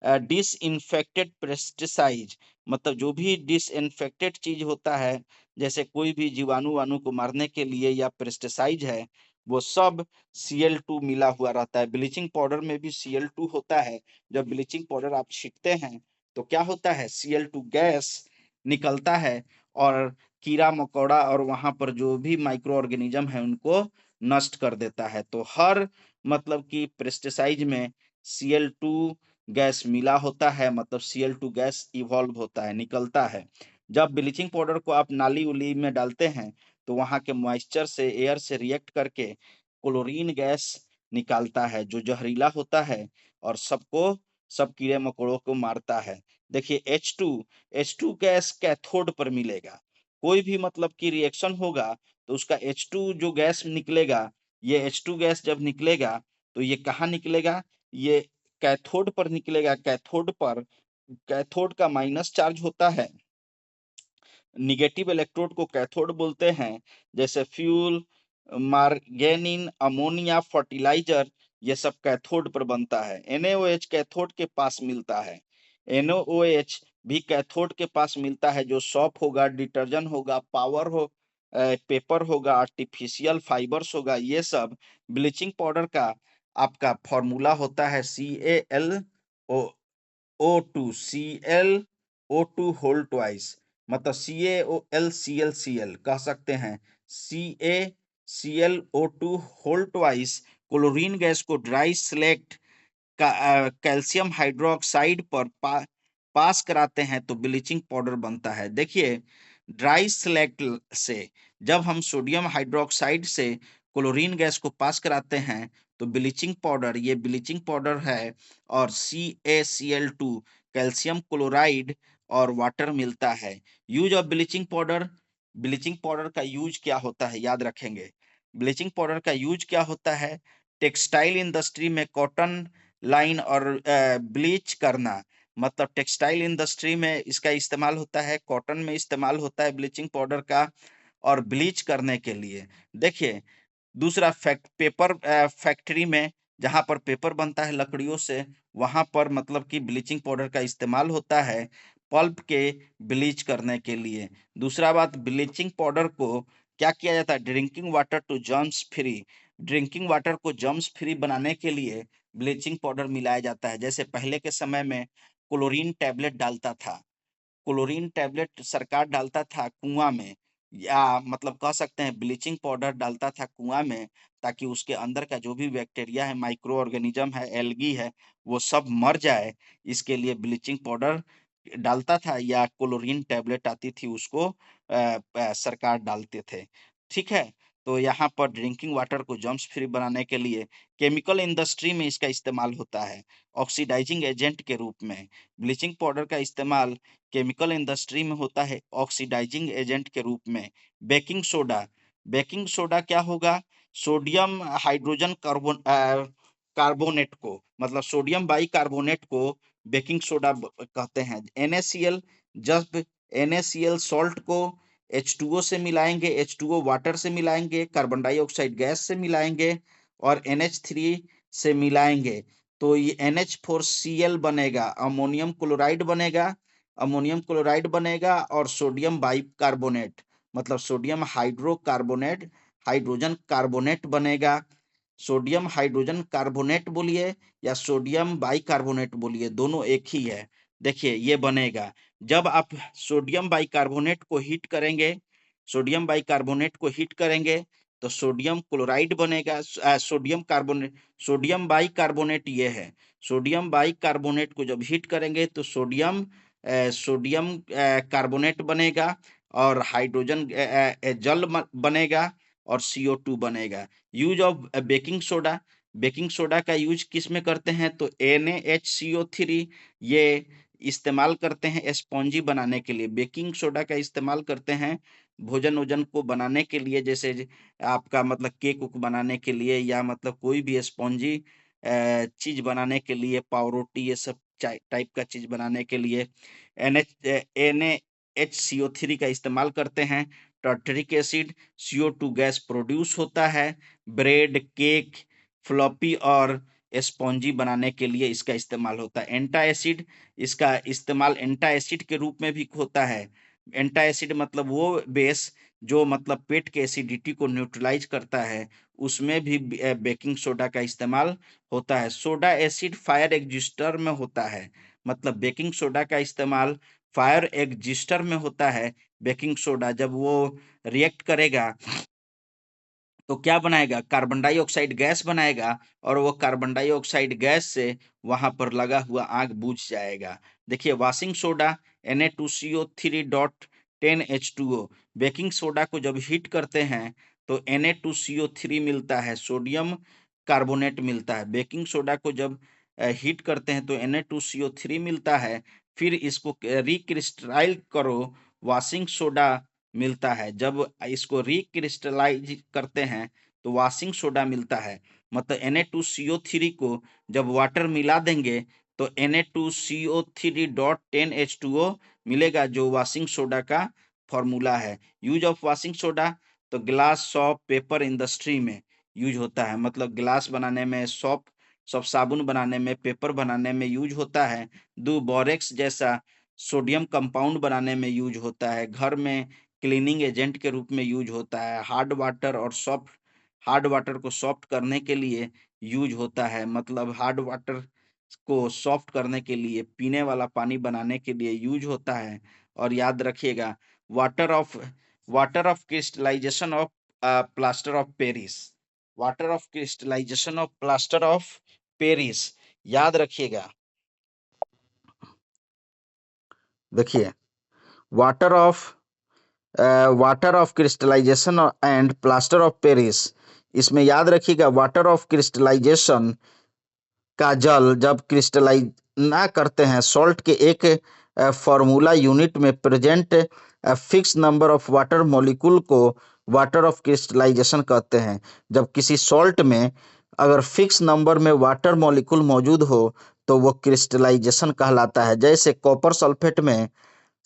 disinfected pesticide, मतलब जो भी डिसइंफेक्टेड चीज होता है, जैसे कोई भी जीवाणु वाणु को मारने के लिए या पेस्टिसाइड है, वो सब Cl2 मिला हुआ रहता है। ब्लीचिंग पाउडर में भी Cl2 होता है। जब ब्लीचिंग पाउडर आप छींटते हैं तो क्या होता है, Cl2 गैस निकलता है और कीड़ा मकोड़ा और वहां पर जो भी माइक्रो ऑर्गेनिज्म है उनको नष्ट कर देता है। तो हर मतलब कि पेस्टिसाइड में Cl2 गैस मिला होता है, मतलब Cl2 गैस इवॉल्व होता है, निकलता है। जब ब्लीचिंग पाउडर को आप नाली उली में डालते हैं तो वहां के मॉइस्चर से, एयर से रिएक्ट करके क्लोरीन गैस निकालता है, जो जहरीला होता है और सब कीड़े मकोड़ों को मारता है। देखिए H2 गैस कैथोड पर मिलेगा। कोई भी मतलब की रिएक्शन होगा तो उसका H2 जो गैस निकलेगा, ये H2 गैस जब निकलेगा तो ये कहाँ निकलेगा, ये कैथोड पर निकलेगा। कैथोड का माइनस चार्ज होता है, निगेटिव इलेक्ट्रोड को कैथोड बोलते हैं। जैसे फ्यूल, मार्गेनिन, अमोनिया, फर्टिलाइजर, ये सब कैथोड पर बनता है। NaOH कैथोड के पास मिलता है। NaOH भी कैथोड के पास मिलता है, जो सॉप होगा, डिटर्जेंट होगा, पेपर होगा, आर्टिफिशियल फाइबर्स होगा, ये सब ब्लीचिंग पाउडर का आपका फॉर्मूला होता है CaO2 होल ट्वाइस, मतलब CaOlClCl कह सकते हैं। CaClO2 whole twice chlorine gas को ड्राई सिलेक्ट कैल्शियम हाइड्रोक्साइड पर पास कराते हैं तो ब्लीचिंग पाउडर बनता है। देखिए, ड्राई सिलेक्ट से जब हम सोडियम हाइड्रोक्साइड से क्लोरीन गैस को पास कराते हैं तो ब्लीचिंग पाउडर, ये ब्लीचिंग पाउडर है, और CaCl2 कैल्शियम क्लोराइड और वाटर मिलता है। Use of bleaching powder, bleaching powder का यूज क्या होता है, याद रखेंगे। ब्लीचिंग पाउडर का यूज क्या होता है, टेक्सटाइल इंडस्ट्री में कॉटन लाइन और ब्लीच करना, मतलब टेक्सटाइल इंडस्ट्री में इसका इस्तेमाल होता है, कॉटन में इस्तेमाल होता है ब्लीचिंग पाउडर का, और ब्लीच करने के लिए। देखिए, दूसरा पेपर फैक्ट्री में, जहां पर पेपर बनता है लकड़ियों से, वहां पर मतलब कि ब्लीचिंग पाउडर का इस्तेमाल होता है पल्प के ब्लीच करने के लिए। दूसरा बात, ब्लीचिंग पाउडर को क्या किया जाता है, drinking water to germs free, drinking water को जर्म्स फ्री बनाने के लिए ब्लीचिंग पाउडर मिलाया जाता है। जैसे पहले के समय में क्लोरीन टैबलेट डालता था, क्लोरीन टैबलेट सरकार डालता था कुआं में, या मतलब कह सकते हैं ब्लीचिंग पाउडर डालता था कुआं में, ताकि उसके अंदर का जो भी बैक्टीरिया है, माइक्रो ऑर्गेनिज्म है, एल्गी है, वो सब मर जाए। इसके लिए ब्लीचिंग पाउडर डालता था, या क्लोरीन टैबलेट आती थी उसको सरकार डालते थे। ठीक है, तो यहाँ पर ड्रिंकिंग वाटर को जर्म्स फ्री बनाने के लिए केमिकल इंडस्ट्री में इसका इस्तेमाल होता है ऑक्सीडाइजिंग एजेंट के रूप में। ब्लीचिंग पाउडर का इस्तेमाल केमिकल इंडस्ट्री में होता है ऑक्सीडाइजिंग एजेंट के रूप में। बेकिंग सोडा, बेकिंग सोडा क्या होगा, सोडियम हाइड्रोजन कार्बोनेट को, मतलब सोडियम बाई कार्बोनेट को बेकिंग सोडा कहते हैं। NaCl, जब NaCl सॉल्ट को H2O से मिलाएंगे, H2O वाटर से मिलाएंगे, कार्बन डाइऑक्साइड गैस से मिलाएंगे और NH3 से मिलाएंगे तो ये NH4Cl बनेगा, अमोनियम क्लोराइड बनेगा, अमोनियम क्लोराइड बनेगा और सोडियम बाइकार्बोनेट, मतलब सोडियम हाइड्रोकार्बोनेट, हाइड्रोजन कार्बोनेट बनेगा। सोडियम हाइड्रोजन कार्बोनेट बोलिए या सोडियम बाइकार्बोनेट बोलिए, दोनों एक ही है। देखिए, ये बनेगा जब आप सोडियम बाइकार्बोनेट को हीट करेंगे, सोडियम बाइकार्बोनेट को हीट करेंगे तो सोडियम क्लोराइड बनेगा, सोडियम कार्बोनेट, सोडियम बाइकार्बोनेट ये है। सोडियम बाइकार्बोनेट को जब हीट करेंगे तो सोडियम कार्बोनेट बनेगा और हाइड्रोजन जल बनेगा और CO2 बनेगा। Use of baking soda, baking soda का यूज किस में करते हैं तो NaHCO3 ये इस्तेमाल करते हैं स्पॉन्जी बनाने के लिए। बेकिंग सोडा का इस्तेमाल करते हैं भोजन वोजन को बनाने के लिए, जैसे आपका मतलब केक उक बनाने के लिए, या मतलब कोई भी स्पॉन्जी चीज बनाने के लिए, पावरोटी, ये सब टाइप का चीज बनाने के लिए NaHCO3 का इस्तेमाल करते हैं। Tartaric acid, CO2 gas produce होता है। ब्रेड, केक, फ्लॉपी और स्पॉन्जी बनाने के लिए इसका इस्तेमाल होता है। एंटा एसिड, इसका इस्तेमाल एंटा एसिड के रूप में भी होता है। एंटा एसिड मतलब वो बेस जो मतलब पेट के एसिडिटी को न्यूट्रलाइज करता है, उसमें भी बेकिंग सोडा का इस्तेमाल होता है। सोडा एसिड फायर एक्जिस्टर में होता है, मतलब बेकिंग सोडा का इस्तेमाल फायर एक्जिस्टर में होता है। बेकिंग सोडा जब वो रिएक्ट करेगा तो क्या बनाएगा, कार्बन डाइऑक्साइड गैस बनाएगा, और वो कार्बन डाइऑक्साइड गैस से वहां पर लगा हुआ आग बुझ जाएगा। देखिए washing soda Na2CO3 dot 10H2O, baking soda को जब हीट करते हैं तो Na2CO3 मिलता है, सोडियम कार्बोनेट मिलता है। बेकिंग सोडा को जब हीट करते हैं तो Na2CO3 मिलता है, फिर इसको रिक्रिस्टलाइज करो, वाशिंग सोडा मिलता है। जब इसको रिक्रिस्टलाइज करते हैं तो वाशिंग सोडा मिलता है। मतलब Na2CO3 को जब वाटर मिला देंगे तो Na2CO3 डॉट 10H2O मिलेगा, जो वाशिंग सोडा का फॉर्मूला है। यूज ऑफ वाशिंग सोडा, तो ग्लास, सॉप, पेपर इंडस्ट्री में यूज होता है। मतलब ग्लास बनाने में, सॉप साबुन बनाने में, पेपर बनाने में यूज होता है। बोरेक्स जैसा सोडियम कंपाउंड बनाने में यूज होता है। घर में क्लीनिंग एजेंट के रूप में यूज होता है। हार्ड वाटर को सॉफ्ट करने के लिए यूज होता है। मतलब हार्ड वाटर को सॉफ्ट करने के लिए, पीने वाला पानी बनाने के लिए यूज होता है। और याद रखिएगा, water of water of crystallization of plaster of Paris, water of crystallization of plaster of Paris, याद रखिएगा। देखिए water of water of crystallization and plaster of Paris, इसमें याद रखिएगा वाटर ऑफ क्रिस्टलाइजेशन का जल जब क्रिस्टलाइज ना करते हैं, सॉल्ट के एक फॉर्मूला यूनिट में present fix number of water molecule को वाटर ऑफ क्रिस्टलाइजेशन कहते हैं। जब किसी सॉल्ट में अगर फिक्स नंबर में वाटर मॉलिक्यूल मौजूद हो तो वो क्रिस्टलाइजेशन कहलाता है। जैसे कॉपर सल्फेट में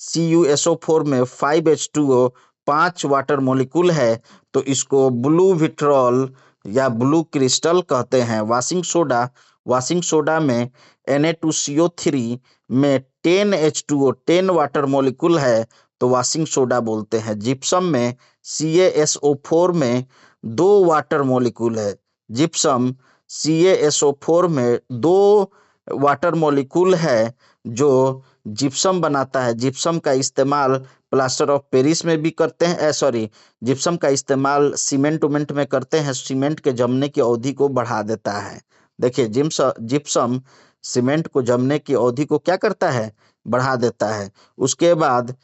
CuSO4 में 5H2O 5 वाटर मॉलिक्यूल है, तो इसको ब्लू विट्रॉल या ब्लू क्रिस्टल कहते हैं। वाशिंग सोडा में Na2CO3 में 10H2O 10 वाटर मॉलिक्यूल है, तो वाशिंग सोडा बोलते हैं। जिप्सम में CaSO4 में 2 वाटर मॉलिक्यूल है। जिप्सम CaSO4 में 2 वाटर मॉलिक्यूल है जो जिप्सम बनाता है। जिप्सम का इस्तेमाल प्लास्टर ऑफ पेरिस में भी करते हैं, सॉरी, जिप्सम का इस्तेमाल सीमेंट उमेंट में करते हैं। सीमेंट के जमने की अवधि को बढ़ा देता है। देखिए जिप्सम सीमेंट को जमने की अवधि को क्या करता है, बढ़ा देता है। उसके बाद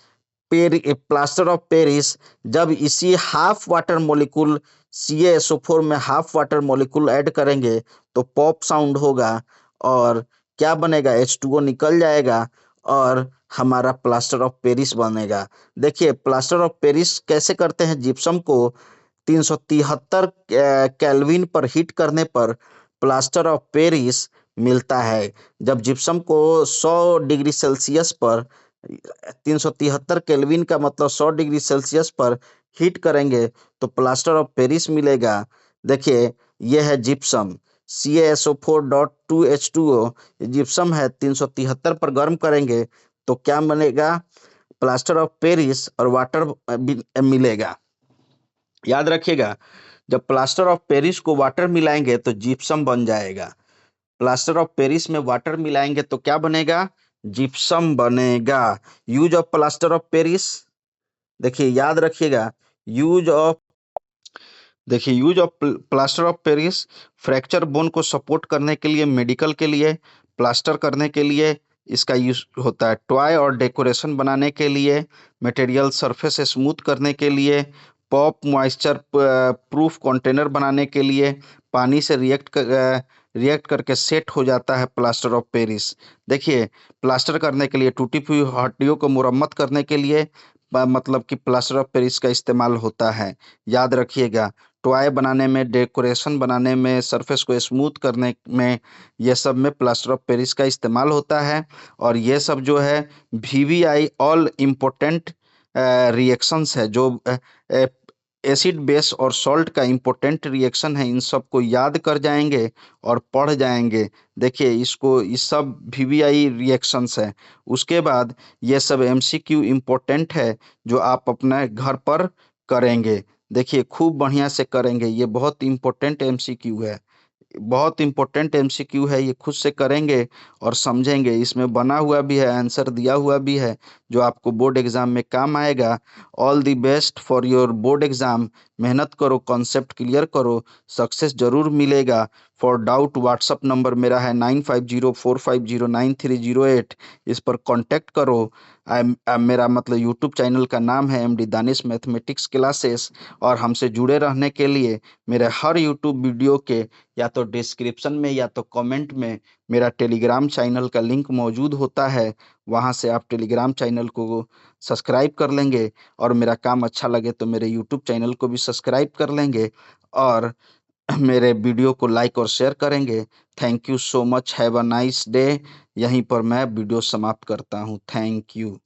प्लास्टर ऑफ पेरिस, जब इसी हाफ वाटर मॉलिक्यूल CaSO4 में हाफ वाटर मॉलिक्यूल ऐड करेंगे तो पॉप साउंड होगा और क्या बनेगा, H2O निकल जाएगा और हमारा प्लास्टर ऑफ पेरिस बनेगा। देखिए प्लास्टर ऑफ पेरिस कैसे करते हैं, जिप्सम को 373 केल्विन पर हीट करने पर प्लास्टर ऑफ पेरिस मिलता है। जब जिप्सम को 100 डिग्री सेल्सियस पर, 373 केल्विन का मतलब 100 डिग्री सेल्सियस पर हीट करेंगे तो प्लास्टर ऑफ पेरिस मिलेगा। देखिए यह है जिप्सम CaSO4.2H2O, जिप्सम है। 373 पर गर्म करेंगे तो क्या बनेगा, प्लास्टर ऑफ पेरिस और वाटर मिलेगा। याद रखिएगा, जब प्लास्टर ऑफ पेरिस को वाटर मिलाएंगे तो जिप्सम बन जाएगा। प्लास्टर ऑफ पेरिस में वाटर मिलाएंगे तो क्या बनेगा, जिप्सम बनेगा। Use of plaster of Paris, देखिए याद रखिएगा, use of use of plaster of Paris, fracture bone को सपोर्ट करने के लिए, मेडिकल के लिए, प्लास्टर करने के लिए इसका यूज होता है। टॉय और डेकोरेशन बनाने के लिए, मटेरियल सरफेस स्मूथ करने के लिए, पॉप मॉइस्चर प्रूफ कंटेनर बनाने के लिए, पानी से रिएक्ट करके सेट हो जाता है प्लास्टर ऑफ पेरिस। देखिए प्लास्टर करने के लिए, टूटी हुई हड्डियों को मुरम्मत करने के लिए मतलब कि प्लास्टर ऑफ पेरिस का इस्तेमाल होता है। याद रखिएगा, टॉय बनाने में, डेकोरेशन बनाने में, सरफेस को स्मूथ करने में, ये सब में प्लास्टर ऑफ पेरिस का इस्तेमाल होता है। और ये सब जो है VVI ऑल इम्पोर्टेंट रिएक्शंस है जो एसिड बेस और सॉल्ट का इम्पोर्टेंट रिएक्शन है, इन सबको याद कर जाएंगे और पढ़ जाएंगे। देखिए इसको, इस सब वीवीआई रिएक्शंस है। उसके बाद ये सब एमसीक्यू इम्पोर्टेंट है जो आप अपने घर पर करेंगे। देखिए खूब बढ़िया से करेंगे, ये बहुत इम्पोर्टेंट एमसीक्यू है, बहुत इंपॉर्टेंट एमसीक्यू है। ये खुद से करेंगे और समझेंगे, इसमें बना हुआ भी है, आंसर दिया हुआ भी है जो आपको बोर्ड एग्जाम में काम आएगा। All the best for your board exam. मेहनत करो, कॉन्सेप्ट क्लियर करो, सक्सेस जरूर मिलेगा। फॉर डाउट व्हाट्सअप नंबर मेरा है 9504509308, इस पर कांटेक्ट करो। मेरा मतलब यूट्यूब चैनल का नाम है एमडी दानिश मैथमेटिक्स क्लासेस। और हमसे जुड़े रहने के लिए मेरे हर यूट्यूब वीडियो के या तो डिस्क्रिप्शन में या तो कमेंट में मेरा टेलीग्राम चैनल का लिंक मौजूद होता है। वहाँ से आप टेलीग्राम चैनल को सब्सक्राइब कर लेंगे और मेरा काम अच्छा लगे तो मेरे यूट्यूब चैनल को भी सब्सक्राइब कर लेंगे और मेरे वीडियो को लाइक और शेयर करेंगे। Thank you so much, have a nice day. यहीं पर मैं वीडियो समाप्त करता हूँ। Thank you.